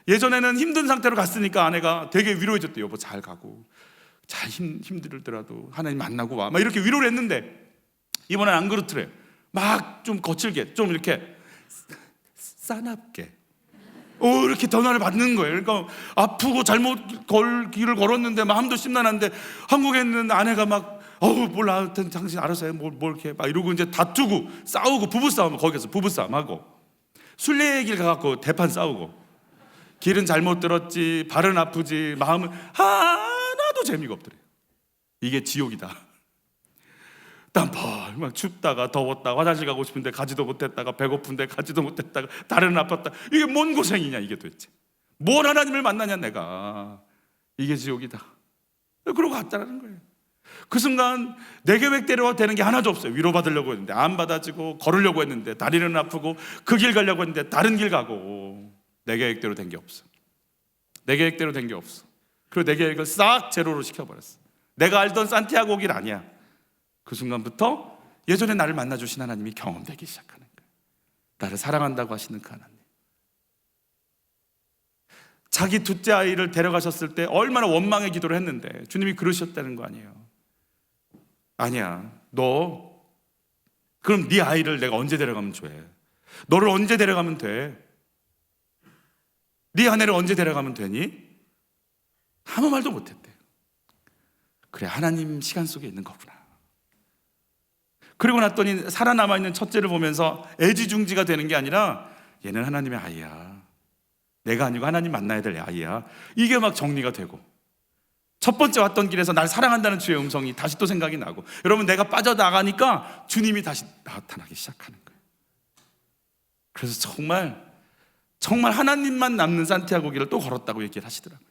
예전에는 힘든 상태로 갔으니까 아내가 되게 위로해줬대. 여보 잘 가고 잘 힘들더라도 하나님 만나고 와, 막 이렇게 위로를 했는데 이번엔 안 그렇더래. 막 좀 거칠게, 좀 이렇게 싸납게 이렇게 전화를 받는 거예요. 그러니까 아프고 잘못 길을 걸었는데 마음도 심란한데 한국에 있는 아내가 막 몰라, 당신 알아서 해, 뭘 이렇게 막 이러고 이제 다투고 싸우고 부부싸움, 거기서 부부싸움하고 순례길 가갖고 대판 싸우고 길은 잘못 들었지, 발은 아프지, 마음은 하나도 재미가 없더래. 이게 지옥이다. 땀펄 막 춥다가 더웠다가 화장실 가고 싶은데 가지도 못했다가 배고픈데 가지도 못했다가 다리는 아팠다. 이게 뭔 고생이냐 이게 도대체. 뭘 하나님을 만나냐 내가. 이게 지옥이다. 그러고 갔다는 거예요. 그 순간 내 계획대로 되는 게 하나도 없어요. 위로받으려고 했는데 안 받아지고, 걸으려고 했는데 다리는 아프고, 그 길 가려고 했는데 다른 길 가고, 내 계획대로 된 게 없어. 내 계획대로 된 게 없어. 그리고 내 계획을 싹 제로로 시켜버렸어. 내가 알던 산티아고 길 아니야. 그 순간부터 예전에 나를 만나주신 하나님이 경험되기 시작하는 거예요. 나를 사랑한다고 하시는 그 하나님. 자기 둘째 아이를 데려가셨을 때 얼마나 원망의 기도를 했는데 주님이 그러셨다는 거 아니에요. 아니야, 너 그럼 네 아이를 내가 언제 데려가면 돼? 너를 언제 데려가면 돼? 네 아내를 언제 데려가면 되니? 아무 말도 못했대. 그래, 하나님 시간 속에 있는 거구나. 그리고 났더니 살아남아있는 첫째를 보면서 애지중지가 되는 게 아니라 얘는 하나님의 아이야, 내가 아니고 하나님 만나야 될 아이야, 이게 막 정리가 되고, 첫 번째 왔던 길에서 날 사랑한다는 주의 음성이 다시 또 생각이 나고, 여러분 내가 빠져나가니까 주님이 다시 나타나기 시작하는 거예요. 그래서 정말 하나님만 남는 산티아고 길을 또 걸었다고 얘기를 하시더라고요.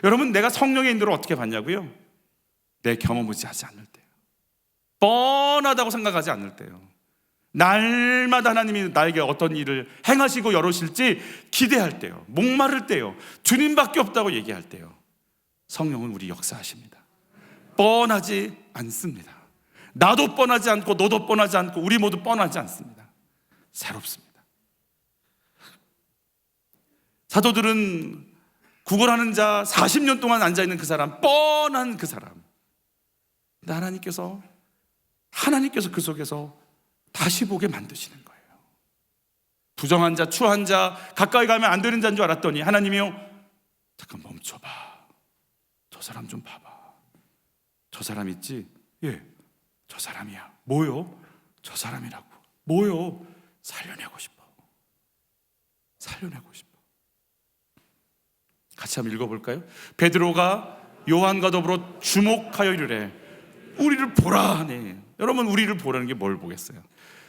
여러분, 내가 성령의 인도를 어떻게 받냐고요? 내 경험 의지하지 않을 때요, 뻔하다고 생각하지 않을 때요, 날마다 하나님이 나에게 어떤 일을 행하시고 열으실지 기대할 때요, 목마를 때요, 주님밖에 없다고 얘기할 때요, 성령은 우리 역사하십니다. 뻔하지 않습니다. 나도 뻔하지 않고 너도 뻔하지 않고 우리 모두 뻔하지 않습니다. 새롭습니다. 사도들은 구걸하는 자, 40년 동안 앉아있는 그 사람, 뻔한 그 사람, 근데 하나님께서 그 속에서 다시 보게 만드시는 거예요. 부정한 자, 추한 자, 가까이 가면 안 되는 자인 줄 알았더니 하나님이요, 잠깐 멈춰봐, 저 사람 좀 봐봐. 저 사람 있지? 예, 저 사람이야. 뭐요? 저 사람이라고. 뭐요? 살려내고 싶어. 같이 한번 읽어볼까요? 베드로가 요한과 더불어 주목하여 이르되 우리를 보라 하네. 여러분, 우리를 보라는 게 뭘 보겠어요?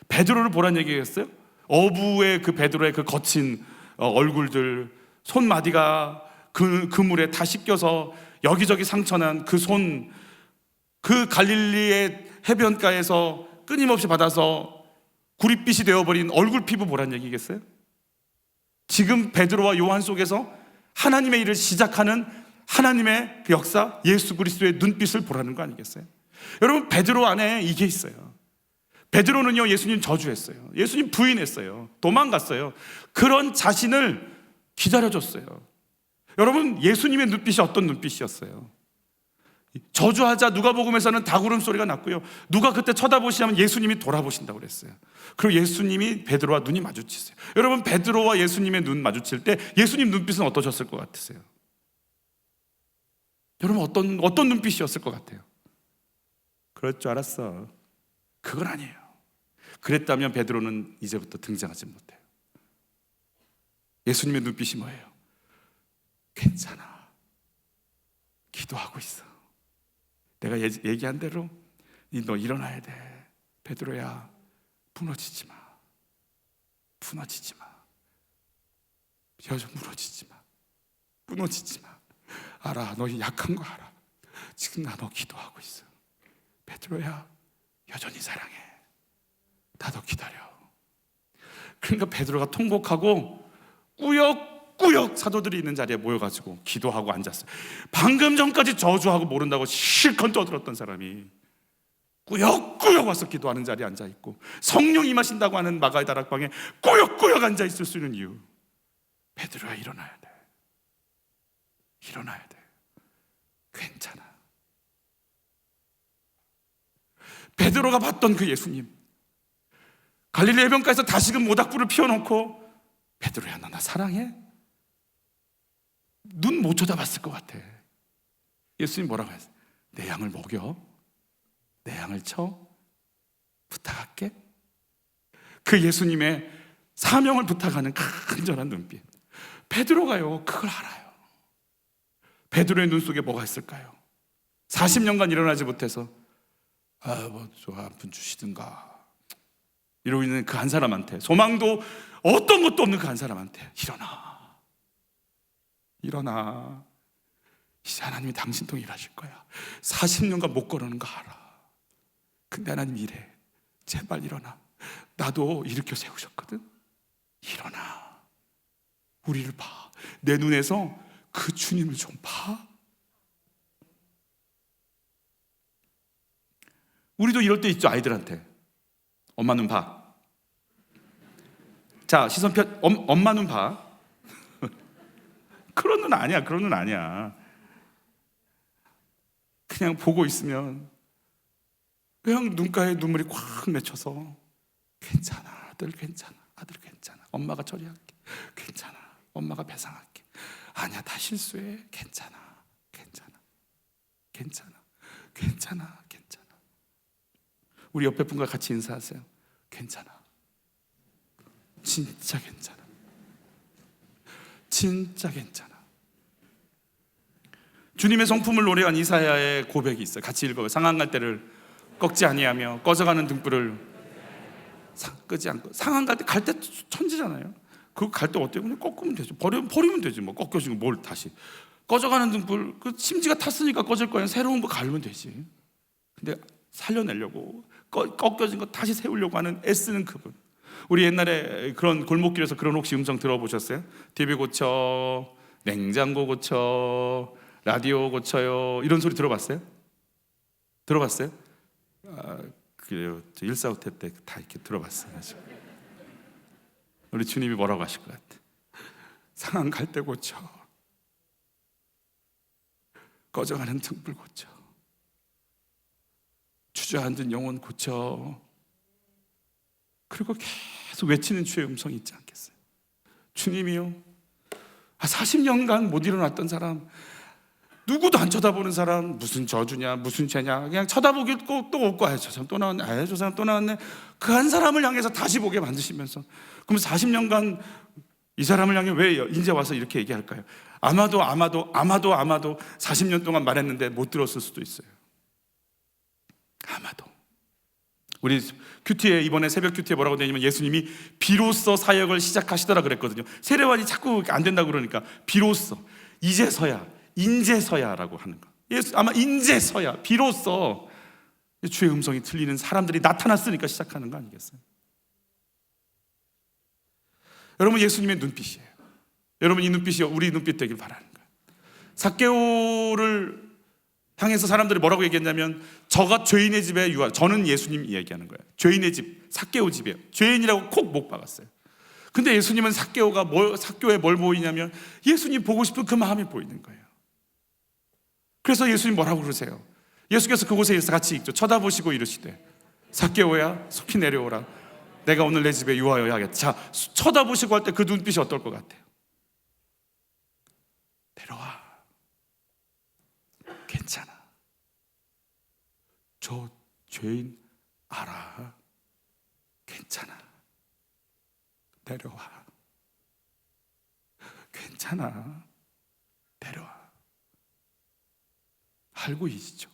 베드로를 보라는 얘기겠어요? 어부의 그 베드로의 그 거친 얼굴들, 손마디가 그 물에 다 씻겨서 여기저기 상처난 그 손, 그 갈릴리의 해변가에서 끊임없이 받아서 구릿빛이 되어버린 얼굴 피부 보란 얘기겠어요? 지금 베드로와 요한 속에서 하나님의 일을 시작하는 하나님의 그 역사, 예수 그리스도의 눈빛을 보라는 거 아니겠어요? 여러분, 베드로 안에 이게 있어요. 베드로는요, 예수님 저주했어요. 예수님 부인했어요. 도망갔어요. 그런 자신을 기다려줬어요. 여러분, 예수님의 눈빛이 어떤 눈빛이었어요? 저주하자 누가복음에서는 닭울음 소리가 났고요, 누가 그때 쳐다보시면 예수님이 돌아보신다고 그랬어요. 그리고 예수님이 베드로와 눈이 마주치세요. 여러분, 베드로와 예수님의 눈 마주칠 때 예수님 눈빛은 어떠셨을 것 같으세요? 여러분, 어떤 눈빛이었을 것 같아요? 그럴 줄 알았어. 그건 아니에요. 그랬다면 베드로는 이제부터 등장하지 못해요. 예수님의 눈빛이 뭐예요? 괜찮아, 기도하고 있어. 내가 얘기한 대로 너 일어나야 돼. 베드로야, 무너지지 마. 무너지지 마. 알아, 너 약한 거 알아. 지금 나 너 기도하고 있어. 베드로야, 여전히 사랑해. 나 너 기다려. 그러니까 베드로가 통곡하고 꾸역꾸역 사도들이 있는 자리에 모여가지고 기도하고 앉았어요. 방금 전까지 저주하고 모른다고 실컷 떠들었던 사람이 꾸역꾸역 꾸역꾸역 와서 기도하는 자리에 앉아있고, 성령 임하신다고 하는 마가의 다락방에 꾸역꾸역 앉아있을 수 있는 이유, 베드로야 일어나야 돼. 일어나야 돼. 괜찮아. 베드로가 봤던 그 예수님, 갈릴리 해변가에서 다시금 모닥불을 피워놓고 베드로야 너 나 사랑해? 눈 못 쳐다봤을 것 같아. 예수님 뭐라고 했어요? 내 양을 먹여? 내 양을 쳐? 부탁할게? 그 예수님의 사명을 부탁하는 간절한 눈빛, 베드로가요 그걸 알아요. 베드로의 눈 속에 뭐가 있을까요? 40년간 일어나지 못해서 저 한 푼 주시든가 이러고 있는 그 한 사람한테, 소망도 어떤 것도 없는 그 한 사람한테 일어나. 이제 하나님이 당신 통해 일하실 거야. 40년간 못 걸어오는 거 알아. 근데 하나님 이래. 제발 일어나. 나도 일으켜 세우셨거든. 일어나. 우리를 봐. 내 눈에서 그 주님을 좀 봐. 우리도 이럴 때 있죠. 아이들한테 엄마 눈 봐. 자, 시선 펴. 엄마 눈 봐. 그런 눈 아니야. 그런 눈 아니야. 그냥 보고 있으면 그냥 눈가에 눈물이 꽉 맺혀서 괜찮아. 아들 괜찮아. 아들 괜찮아. 엄마가 처리할게. 괜찮아. 엄마가 배상할게. 아니야, 다 실수해. 괜찮아. 우리 옆에 분과 같이 인사하세요. 괜찮아. 진짜 괜찮아. 진짜 괜찮아. 주님의 성품을 노래한 이사야의 고백이 있어요. 같이 읽어요. 상한 갈대를 꺾지 아니하며 꺼져가는 등불을 끄지 않고. 상한 갈대 천지잖아요. 그거 갈 때 어때요? 그냥 꺾으면 되죠. 버리면 되지. 뭐 꺾여진 거 뭘 다시. 꺼져가는 등불, 그 심지가 탔으니까 꺼질 거야. 새로운 거 갈면 되지. 근데 살려내려고 꺾여진 거 다시 세우려고 하는 애쓰는 그분. 우리 옛날에 그런 골목길에서 그런 혹시 음성 들어보셨어요? TV 고쳐, 냉장고 고쳐, 라디오 고쳐요, 이런 소리 들어봤어요? 그래요. 145태 때 다 이렇게 들어봤어요. 우리 주님이 뭐라고 하실 것 같아? 상한 갈대 고쳐, 꺼져가는 등불 고쳐, 주저앉은 영혼 고쳐. 그리고 계속 외치는 주의 음성이 있지 않겠어요? 주님이요, 40년간 못 일어났던 사람, 누구도 안 쳐다보는 사람, 무슨 저주냐, 무슨 죄냐, 그냥 쳐다보길 또 없고, 저 사람 또 나왔네, 저 사람 또 나왔네. 그 한 사람을 향해서 다시 보게 만드시면서, 그럼 40년간 이 사람을 향해 왜 이제 와서 이렇게 얘기할까요? 아마도 40년 동안 말했는데 못 들었을 수도 있어요. 아마도. 우리 큐티에, 이번에 새벽 큐티에 뭐라고 되냐면, 예수님이 비로소 사역을 시작하시더라 그랬거든요. 세례관이 자꾸 안 된다고 그러니까 비로소, 이제서야, 인제서야라고 하는 거. 아마 인제서야, 비로소 주의 음성이 들리는 사람들이 나타났으니까 시작하는 거 아니겠어요? 여러분, 예수님의 눈빛이에요. 여러분, 이 눈빛이 우리 눈빛 되길 바라는 거예요. 삭개오를 향해서 사람들이 뭐라고 얘기했냐면, 저가 죄인의 집에 저는 예수님 얘기하는 거예요. 죄인의 집, 삭개오 집이에요. 죄인이라고 콕 못 박았어요. 근데 예수님은 삭개오에 뭘 보이냐면, 예수님 보고 싶은 그 마음이 보이는 거예요. 그래서 예수님 뭐라고 그러세요? 예수께서 그곳에 있어서 같이 읽죠. 쳐다보시고 이르시되, 삭개오야 속히 내려오라. 내가 오늘 내 집에 유하여야 하겠다. 자, 쳐다보시고 할 때 그 눈빛이 어떨 것 같아요? 내려와. 괜찮아. 저 죄인 알아. 괜찮아. 내려와. 괜찮아. 내려와. 알고 계시죠?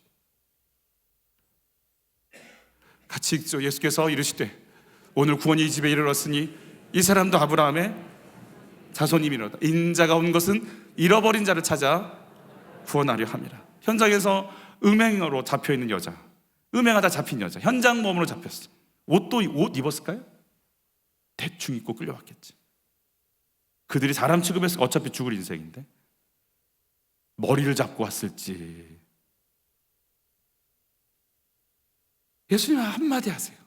같이 읽죠. 예수께서 이르시되, 오늘 구원이 이 집에 이르렀으니 이 사람도 아브라함의 자손임이로다. 인자가 온 것은 잃어버린 자를 찾아 구원하려 함이라. 현장에서 음행으로 잡혀있는 여자, 음행하다 잡힌 여자, 현장범으로 잡혔어. 옷 입었을까요? 대충 입고 끌려왔겠지. 그들이 사람 취급해서 어차피 죽을 인생인데 머리를 잡고 왔을지, 예수님 한마디 하세요.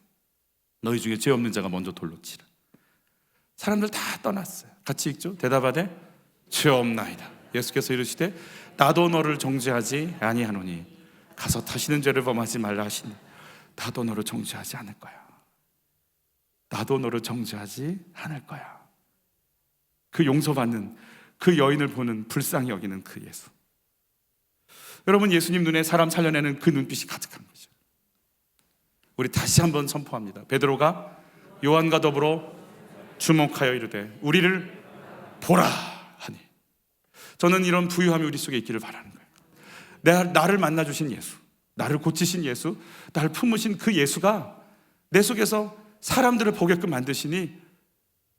너희 중에 죄 없는 자가 먼저 돌로 치라. 사람들 다 떠났어요. 같이 읽죠. 대답하되 죄 없나이다. 예수께서 이르시되 나도 너를 정죄하지 아니하노니 가서 다시는 죄를 범하지 말라 하시니 나도 너를 정죄하지 않을 거야. 나도 너를 정죄하지 않을 거야. 그 용서받는 그 여인을 보는 불쌍히 여기는 그 예수. 여러분, 예수님 눈에 사람 살려내는 그 눈빛이 가득한 거죠. 우리 다시 한번 선포합니다. 베드로가 요한과 더불어 주목하여 이르되 우리를 보라 하니. 저는 이런 부유함이 우리 속에 있기를 바라는 거예요. 나를 만나주신 예수, 나를 고치신 예수, 나를 품으신 그 예수가 내 속에서 사람들을 보게끔 만드시니,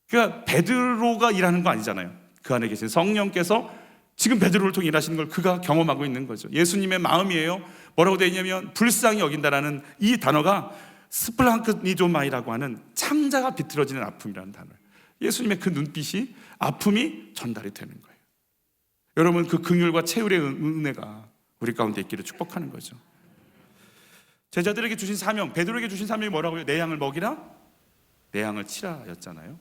그러니까 베드로가 일하는 거 아니잖아요. 그 안에 계신 성령께서 지금 베드로를 통해 일하시는 걸 그가 경험하고 있는 거죠. 예수님의 마음이에요. 뭐라고 되어 있냐면 불쌍히 여긴다라는 이 단어가 스플랑크니조마이라고 하는 창자가 비틀어지는 아픔이라는 단어예요. 예수님의 그 눈빛이 아픔이 전달이 되는 거예요. 여러분, 그 긍휼과 채울의 은혜가 우리 가운데 있기를 축복하는 거죠. 제자들에게 주신 사명, 베드로에게 주신 사명이 뭐라고요? 내 양을 먹이라, 내 양을 치라 였잖아요.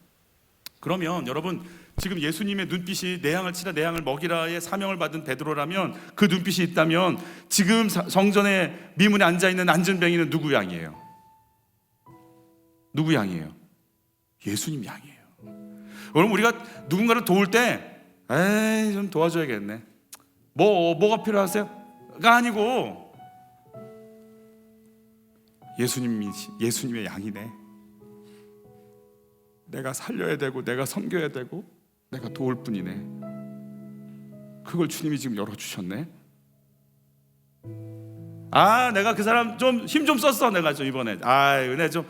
그러면 여러분, 지금 예수님의 눈빛이 내 양을 치라, 내 양을 먹이라의 사명을 받은 베드로라면, 그 눈빛이 있다면 지금 성전의 미문에 앉아있는 안전뱅이는 누구 양이에요? 누구 양이에요? 예수님 양이에요. 여러분, 우리가 누군가를 도울 때 에이 좀 도와줘야겠네, 뭐가 필요하세요?가 아니고 예수님의 양이네. 내가 살려야 되고 내가 섬겨야 되고 내가 도울 뿐이네. 그걸 주님이 지금 열어주셨네. 아, 내가 그 사람 좀 힘 좀 썼어. 내가 좀 이번에 은혜 좀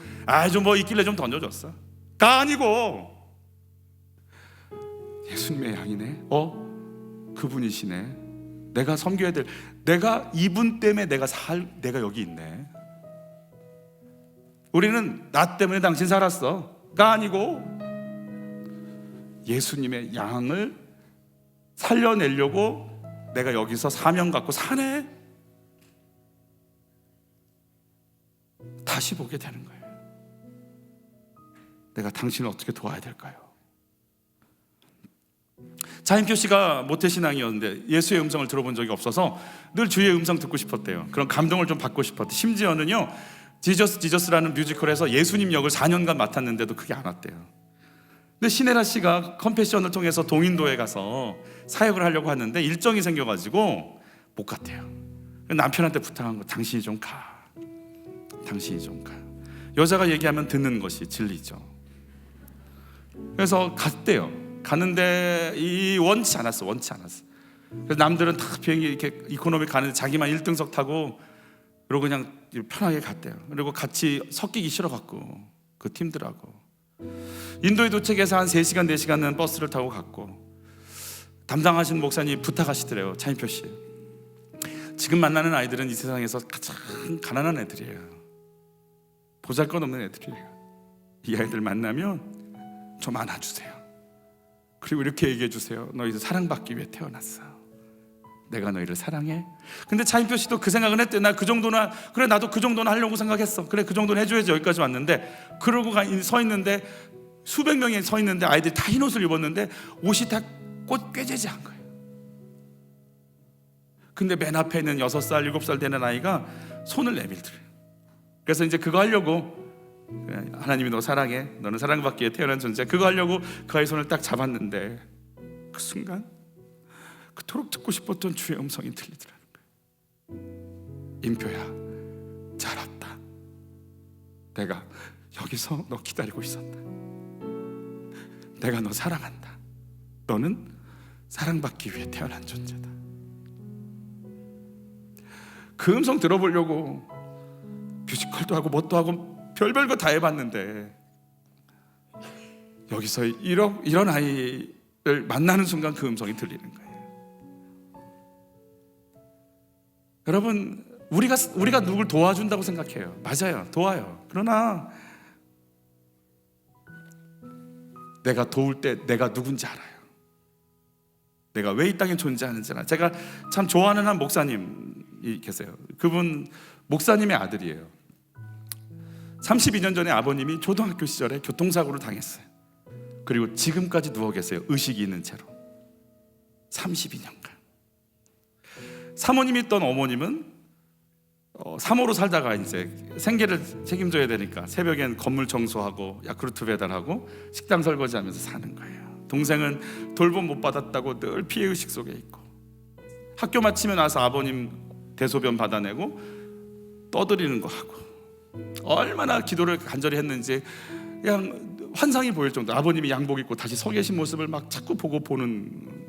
뭐 있길래 좀 던져줬어. 가 아니고 예수님의 양이네. 그분이시네. 내가 섬겨야 될, 내가 이분 때문에 내가 여기 있네. 우리는 나 때문에 당신 살았어가 아니고 예수님의 양을 살려내려고 내가 여기서 사명 갖고 사네. 다시 보게 되는 거예요. 내가 당신을 어떻게 도와야 될까요? 자인표 씨가 모태신앙이었는데 예수의 음성을 들어본 적이 없어서 늘 주의 음성 듣고 싶었대요. 그런 감동을 좀 받고 싶었대. 심지어는요, 지저스라는 뮤지컬에서 예수님 역을 4년간 맡았는데도 그게 안 왔대요. 근데 신혜라 씨가 컴패션을 통해서 동인도에 가서 사역을 하려고 하는데 일정이 생겨가지고 못 갔대요. 남편한테 부탁한 거, 당신이 좀 가. 당신이 좀 가. 여자가 얘기하면 듣는 것이 진리죠. 그래서 갔대요. 갔는데 원치 않았어. 그래서 남들은 다 비행기 이렇게 이코노미 가는데 자기만 1등석 타고 그리고 그냥 편하게 갔대요. 그리고 같이 섞이기 싫어갖고 그 팀들하고 인도에 도착해서 한 3시간 4시간은 버스를 타고 갔고, 담당하신 목사님 부탁하시더래요. 차인표 씨, 지금 만나는 아이들은 이 세상에서 가장 가난한 애들이에요. 보잘것없는 애들이에요. 이 아이들 만나면 좀 안아주세요. 그리고 이렇게 얘기해 주세요. 너희들 사랑받기 위해 태어났어. 내가 너희를 사랑해. 근데 차인표 씨도 그 생각은 했대. 나 그 정도나, 그래 나도 그 정도는 하려고 생각했어. 그래 그 정도는 해줘야지 여기까지 왔는데, 그러고 서 있는데 수백 명이 서 있는데 아이들이 다 흰 옷을 입었는데 옷이 다 꽃 꾀재재한 거예요. 근데 맨 앞에 있는 6살 7살 되는 아이가 손을 내밀더래요. 그래서 이제 그거 하려고, 하나님이 너 사랑해, 너는 사랑받기 위해 태어난 존재야, 그거 하려고 그 아이 손을 딱 잡았는데 그 순간 그토록 듣고 싶었던 주의 음성이 들리더라는 거예요. 인표야, 잘 왔다. 내가 여기서 너 기다리고 있었다. 내가 너 사랑한다. 너는 사랑받기 위해 태어난 존재다. 그 음성 들어보려고 뮤지컬도 하고 뭣도 하고 별별 거 다 해봤는데, 여기서 이런 아이를 만나는 순간 그 음성이 들리는 거예요. 여러분, 우리가 누굴 도와준다고 생각해요. 맞아요, 도와요. 그러나 내가 도울 때 내가 누군지 알아요. 내가 왜 이 땅에 존재하는지 알아요. 제가 참 좋아하는 한 목사님이 계세요. 그분 목사님의 아들이에요. 32년 전에 아버님이 초등학교 시절에 교통사고를 당했어요. 그리고 지금까지 누워 계세요. 의식이 있는 채로 32년간. 사모님이 있던 어머님은 사모로 살다가 이제 생계를 책임져야 되니까 새벽엔 건물 청소하고 야쿠르트 배달하고 식당 설거지하면서 사는 거예요. 동생은 돌봄 못 받았다고 늘 피해의식 속에 있고, 학교 마치면 와서 아버님 대소변 받아내고 떠드리는 거 하고, 얼마나 기도를 간절히 했는지 그냥 환상이 보일 정도. 아버님이 양복 입고 다시 서 계신 모습을 막 자꾸 보는.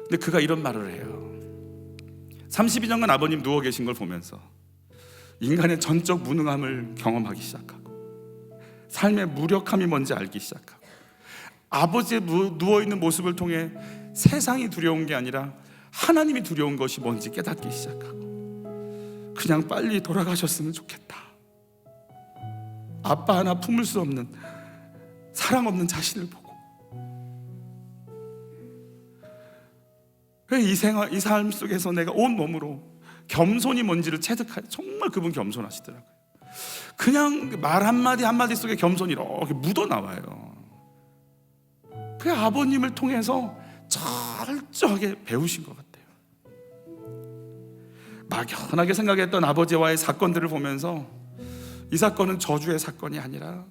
근데 그가 이런 말을 해요. 32년간 아버님 누워 계신 걸 보면서 인간의 전적 무능함을 경험하기 시작하고, 삶의 무력함이 뭔지 알기 시작하고, 아버지의 누워있는 모습을 통해 세상이 두려운 게 아니라 하나님이 두려운 것이 뭔지 깨닫기 시작하고, 그냥 빨리 돌아가셨으면 좋겠다. 아빠 하나 품을 수 없는, 사랑 없는 자신을 보고, 이 삶 속에서 내가 온 몸으로 겸손이 뭔지를 체득할, 정말 그분 겸손하시더라고요. 그냥 말 한마디 한마디 속에 겸손이 이렇게 묻어나와요. 그 아버님을 통해서 철저하게 배우신 것 같아요. 막연하게 생각했던 아버지와의 사건들을 보면서 이 사건은 저주의 사건이 아니라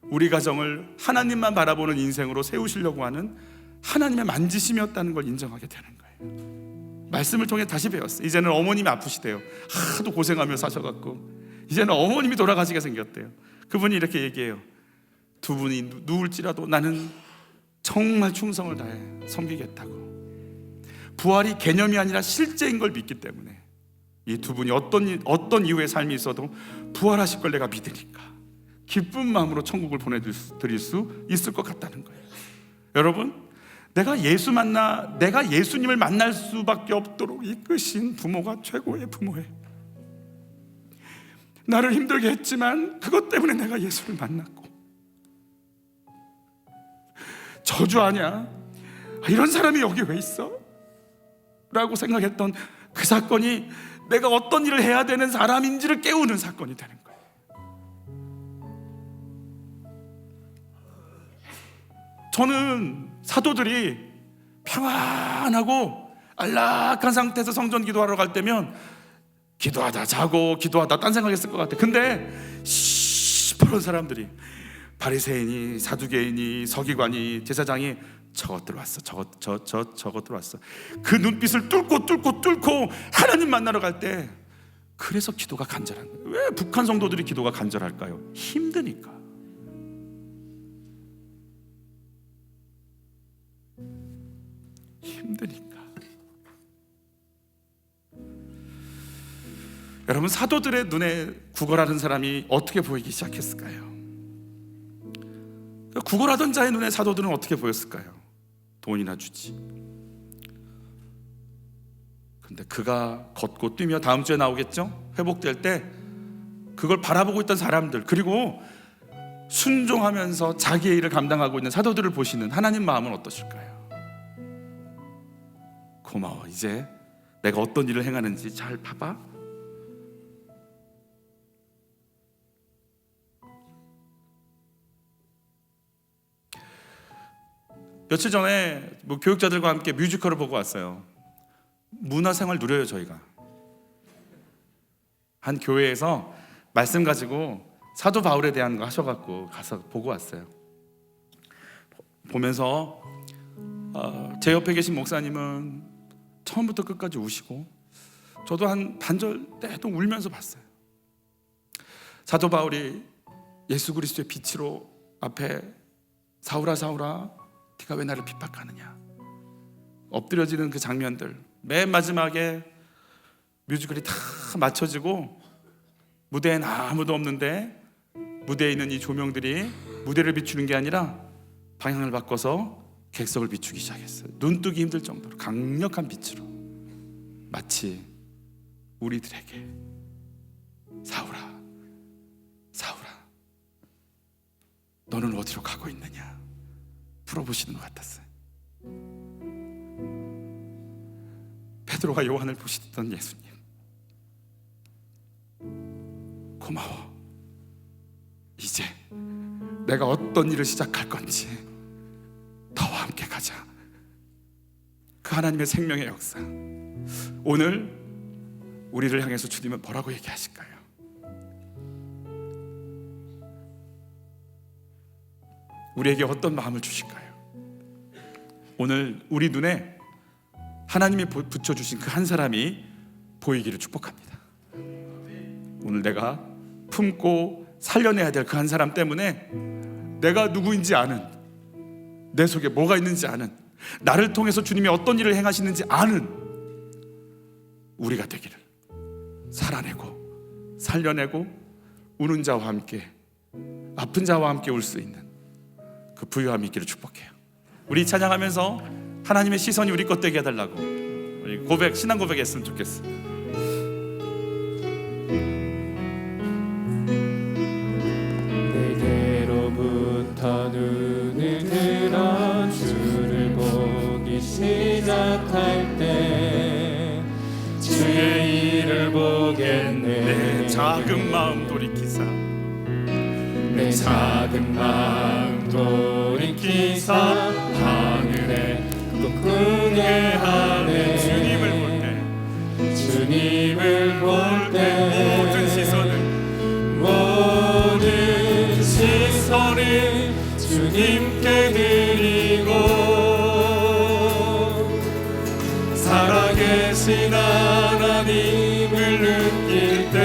우리 가정을 하나님만 바라보는 인생으로 세우시려고 하는 하나님의 만지심이었다는 걸 인정하게 되는 거예요. 말씀을 통해 다시 배웠어요. 이제는 어머님이 아프시대요. 하도 고생하며 사셔갖고 이제는 어머님이 돌아가시게 생겼대요. 그분이 이렇게 얘기해요. 두 분이 누울지라도 나는 정말 충성을 다해 섬기겠다고. 부활이 개념이 아니라 실제인 걸 믿기 때문에 이 두 분이 어떤 이후의 삶이 있어도 부활하실 걸 내가 믿으니까 기쁜 마음으로 천국을 보내드릴 수 있을 것 같다는 거예요. 여러분, 내가 예수님을 만날 수밖에 없도록 이끄신 부모가 최고의 부모예요. 나를 힘들게 했지만 그것 때문에 내가 예수를 만났고, 저주 아니야, 이런 사람이 여기 왜 있어? 라고 생각했던 그 사건이 내가 어떤 일을 해야 되는 사람인지를 깨우는 사건이 되는 거예요. 저는 사도들이 평안하고 안락한 상태에서 성전 기도하러 갈 때면 기도하다 자고 기도하다 딴 생각했을 것 같아요. 근데 시퍼런 사람들이, 바리새인이, 사두개인이, 서기관이, 제사장이 저것들 왔어, 저것들 왔어. 그 눈빛을 뚫고 하나님 만나러 갈 때, 그래서 기도가 간절한 거예요. 왜 북한 성도들이 기도가 간절할까요? 힘드니까. 힘드니까. 여러분, 사도들의 눈에 구걸하는 사람이 어떻게 보이기 시작했을까요? 구걸하던 자의 눈에 사도들은 어떻게 보였을까요? 돈이나 주지. 근데 그가 걷고 뛰며, 다음 주에 나오겠죠? 회복될 때 그걸 바라보고 있던 사람들, 그리고 순종하면서 자기의 일을 감당하고 있는 사도들을 보시는 하나님 마음은 어떠실까요? 고마워, 이제 내가 어떤 일을 행하는지 잘 봐봐. 며칠 전에 교육자들과 함께 뮤지컬을 보고 왔어요. 문화생활 누려요. 저희가 한 교회에서 말씀 가지고 사도 바울에 대한 거 하셔갖고 가서 보고 왔어요. 보면서 제 옆에 계신 목사님은 처음부터 끝까지 우시고, 저도 한 반절 때도 울면서 봤어요. 사도 바울이 예수 그리스도의 빛으로 앞에 사울아 사울아 네가 왜 나를 핍박하느냐 엎드려지는 그 장면들, 맨 마지막에 뮤지컬이 다 맞춰지고 무대엔 아무도 없는데 무대에 있는 이 조명들이 무대를 비추는 게 아니라 방향을 바꿔서 객석을 비추기 시작했어요. 눈뜨기 힘들 정도로 강력한 빛으로, 마치 우리들에게 사울아 사울아 너는 어디로 가고 있느냐 물어보시는 것 같았어요. 베드로와 요한을 보시던 예수님, 고마워. 이제 내가 어떤 일을 시작할 건지 너와 함께 가자. 그 하나님의 생명의 역사, 오늘 우리를 향해서 주님은 뭐라고 얘기하실까요? 우리에게 어떤 마음을 주실까요? 오늘 우리 눈에 하나님이 붙여주신 그 한 사람이 보이기를 축복합니다. 오늘 내가 품고 살려내야 될 그 한 사람 때문에 내가 누구인지 아는, 내 속에 뭐가 있는지 아는, 나를 통해서 주님이 어떤 일을 행하시는지 아는 우리가 되기를, 살아내고 살려내고 우는 자와 함께, 아픈 자와 함께 울 수 있는 그 부유함이 있기를 축복해요. 우리 찬양하면서 하나님의 시선이 우리 것 되게 해달라고 우리 고백, 신앙 고백했으면 좋겠어. 내게로부터 눈을 들어 주를 보기 시작할 때 주의 일을 보겠네. 내 작은 마음 돌이키사, 내 작은 마음 돌이키사 하늘에 꿈꾸게 하네. 주님을 볼 때, 주님을 볼 때 모든 시선을 주님께 드리고 살아계신 하나님을 느낄 때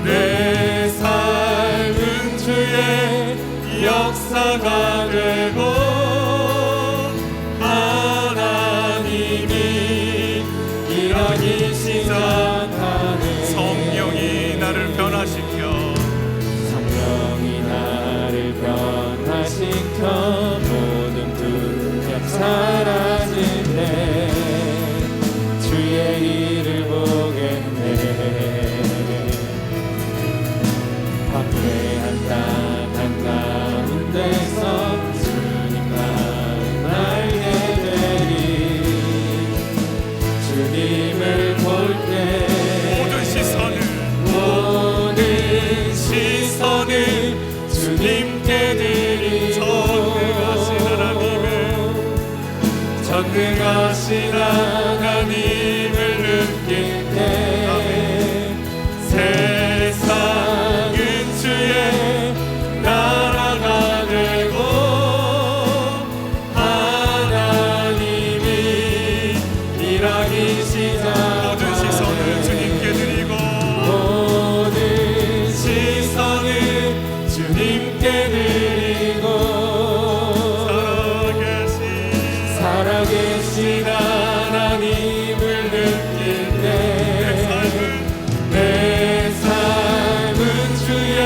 내 삶은 주의 역사가 되고 하나님이 일하기 시작하네. 성령이 나를 변화시켜, 성령이 나를 변화시켜 모든 두렵 사라지네. 주의 일을 보겠네. 화폐한 땅 한가운데서 주님 마음 알게 되리. 주님을 볼 때 모든 시선을 주님께 드리고 전능하신 하나님을 느낄 때 세상은 주의 나라가 되고 하나님이 일하기 시작. 모든 시선을 주님께 드리고 모든 시선을 주님께 드리고 살아계신 하나님을 느낄 때 내 삶은 주의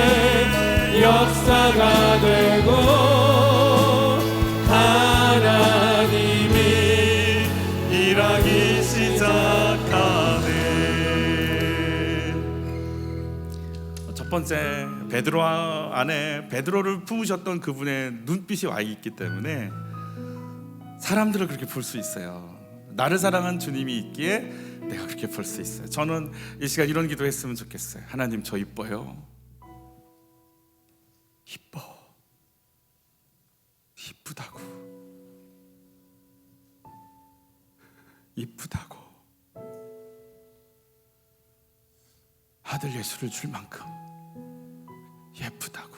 역사가 되고 하나님이 일하기 시작하네. 첫 번째, 베드로 안에 베드로를 품으셨던 그분의 눈빛이 와 있기 때문에 사람들을 그렇게 볼 수 있어요. 나를 사랑한 주님이 있기에 내가 그렇게 볼 수 있어요. 저는 이 시간 이런 기도했으면 좋겠어요. 하나님, 저 이뻐요. 이뻐. 이쁘다고. 이쁘다고. 아들 예수를 줄 만큼 예쁘다고.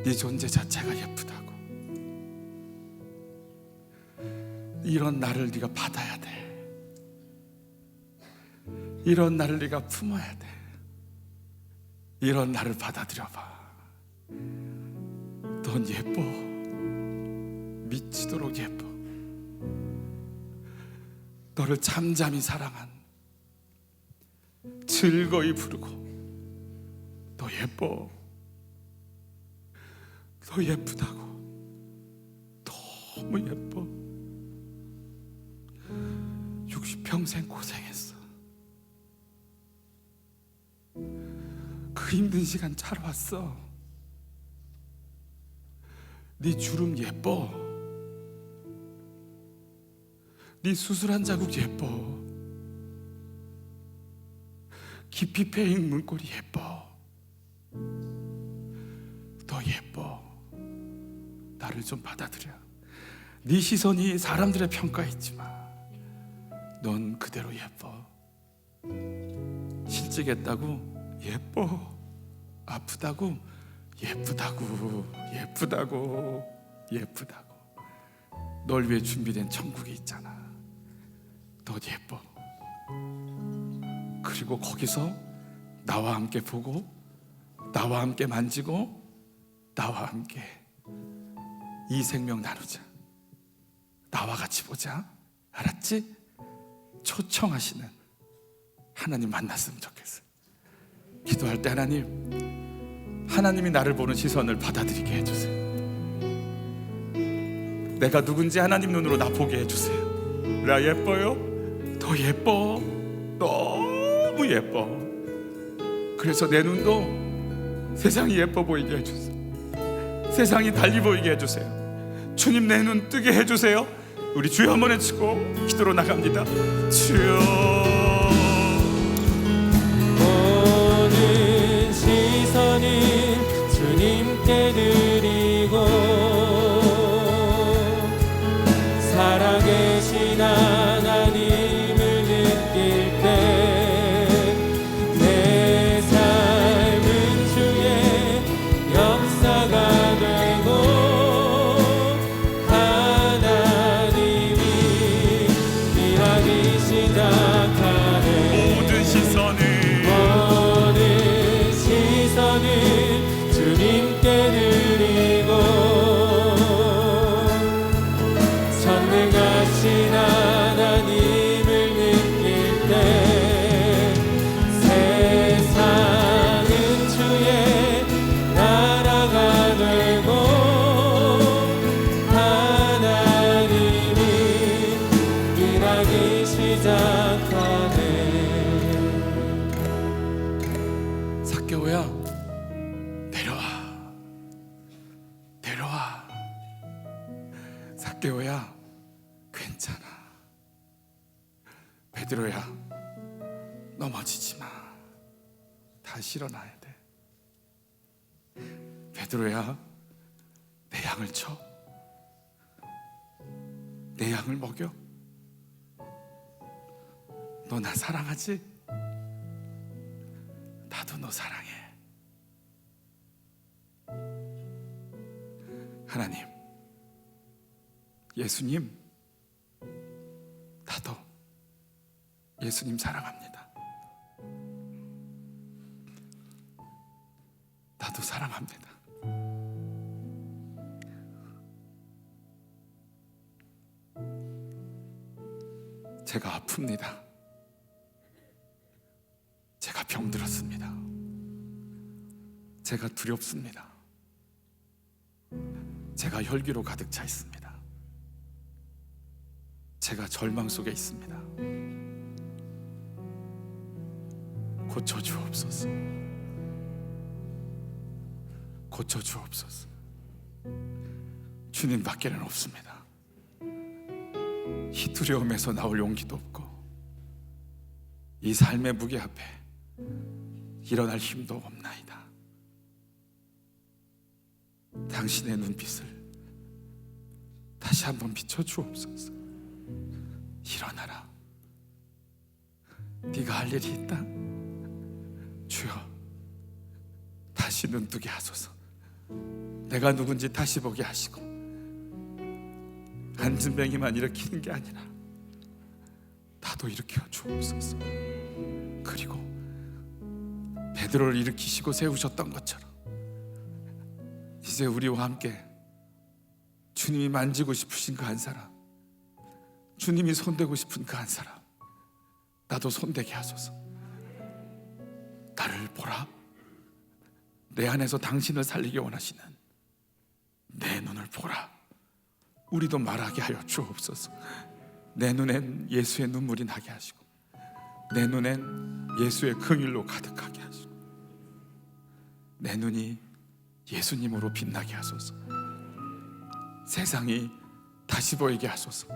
네 존재 자체가 예쁘다고. 이런 나를 네가 받아야 돼. 이런 나를 네가 품어야 돼. 이런 나를 받아들여봐. 넌 예뻐. 미치도록 예뻐. 너를 잠잠히 사랑한, 즐거이 부르고, 너 예뻐. 너 예쁘다고. 너무 예뻐. 60평생 고생했어. 그 힘든 시간 잘 왔어. 네 주름 예뻐. 네 수술한 자국 예뻐. 깊이 패인 눈꼴이 예뻐. 더 예뻐. 나를 좀 받아들여. 네 시선이 사람들의 평가에 있지만 넌 그대로 예뻐. 실직했다고 예뻐. 아프다고 예쁘다고. 예쁘다고. 예쁘다고. 널 위해 준비된 천국이 있잖아. 더 예뻐. 그리고 거기서 나와 함께 보고, 나와 함께 만지고, 나와 함께 이 생명 나누자. 나와 같이 보자. 알았지? 초청하시는 하나님 만났으면 좋겠어. 기도할 때 하나님이 나를 보는 시선을 받아들이게 해주세요. 내가 누군지 하나님 눈으로 나 보게 해주세요. 나 예뻐요? 더 예뻐. 너무 예뻐. 그래서 내 눈도 세상이 예뻐 보이게 해주세요. 세상이 달리 보이게 해주세요. 주님, 내 눈 뜨게 해주세요. 우리 주여 한번 외치고 기도로 나갑니다. 주여. 모든 시선이 주님께 드리고 살아계신 하나님을 느낄 때 내 삶은 주의 역사가 되고 하나님이 일하기 시작하네. 모든 시선을 주님께 드리고 전능하신 하나님을 느낄 때 세상은 주의 나라가 되고 하나님이 일하기 시작하네. 삭개오야, 내려와. 삭개오야, 괜찮아. 베드로야, 넘어지지 마. 다시 일어나야 돼. 베드로야, 내 양을 쳐. 내 양을 먹여. 너 나 사랑하지? 나도 너 사랑해. 하나님, 예수님, 나도 예수님 사랑합니다. 나도 사랑합니다. 제가 아픕니다. 제가 병들었습니다. 제가 두렵습니다. 제가 혈기로 가득 차 있습니다. 제가 절망 속에 있습니다. 고쳐 주옵소서. 고쳐 주옵소서. 주님밖에는 없습니다. 이 두려움에서 나올 용기도 없고 이 삶의 무게 앞에 일어날 힘도 없나이다. 당신의 눈빛을 다시 한번 비춰주옵소서. 일어나라. 네가 할 일이 있다. 주여, 다시 눈뜨게 하소서. 내가 누군지 다시 보게 하시고 안진뱅이만 일으키는 게 아니라 나도 일으켜 주옵소서. 그리고 베드로를 일으키시고 세우셨던 것처럼 이제 우리와 함께 주님이 만지고 싶으신 그 한 사람, 주님이 손대고 싶은 그 한 사람, 나도 손대게 하소서. 나를 보라. 내 안에서 당신을 살리기 원하시는 내 눈을 보라. 우리도 말하게 하여 주옵소서. 내 눈엔 예수의 눈물이 나게 하시고 내 눈엔 예수의 긍휼로 가득하게 하시고 내 눈이 예수님으로 빛나게 하소서. 세상이 다시 보이게 하소서.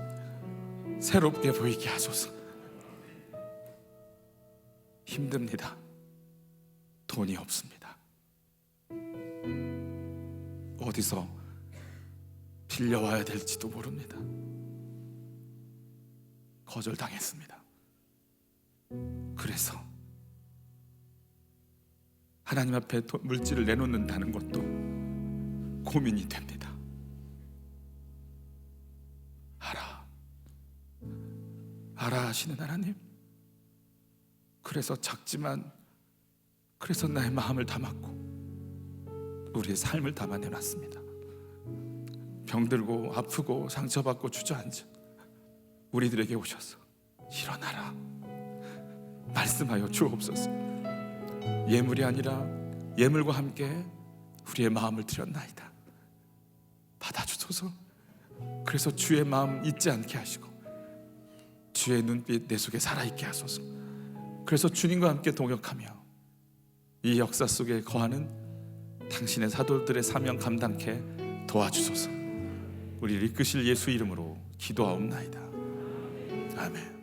새롭게 보이게 하소서. 힘듭니다. 돈이 없습니다. 어디서 빌려와야 될지도 모릅니다. 거절당했습니다. 그래서 하나님 앞에 물질을 내놓는다는 것도 고민이 됩니다. 알아 하시는 하나님, 그래서 작지만 그래서 나의 마음을 담았고 우리의 삶을 담아내놨습니다. 병들고 아프고 상처받고 주저앉은 우리들에게 오셔서 일어나라 말씀하여 주옵소서. 예물이 아니라 예물과 함께 우리의 마음을 드렸나이다. 받아주소서. 그래서 주의 마음 잊지 않게 하시고 주의 눈빛 내 속에 살아있게 하소서. 그래서 주님과 함께 동역하며 이 역사 속에 거하는 당신의 사도들의 사명 감당케 도와주소서. 우리를 이끄실 예수 이름으로 기도하옵나이다. 아멘.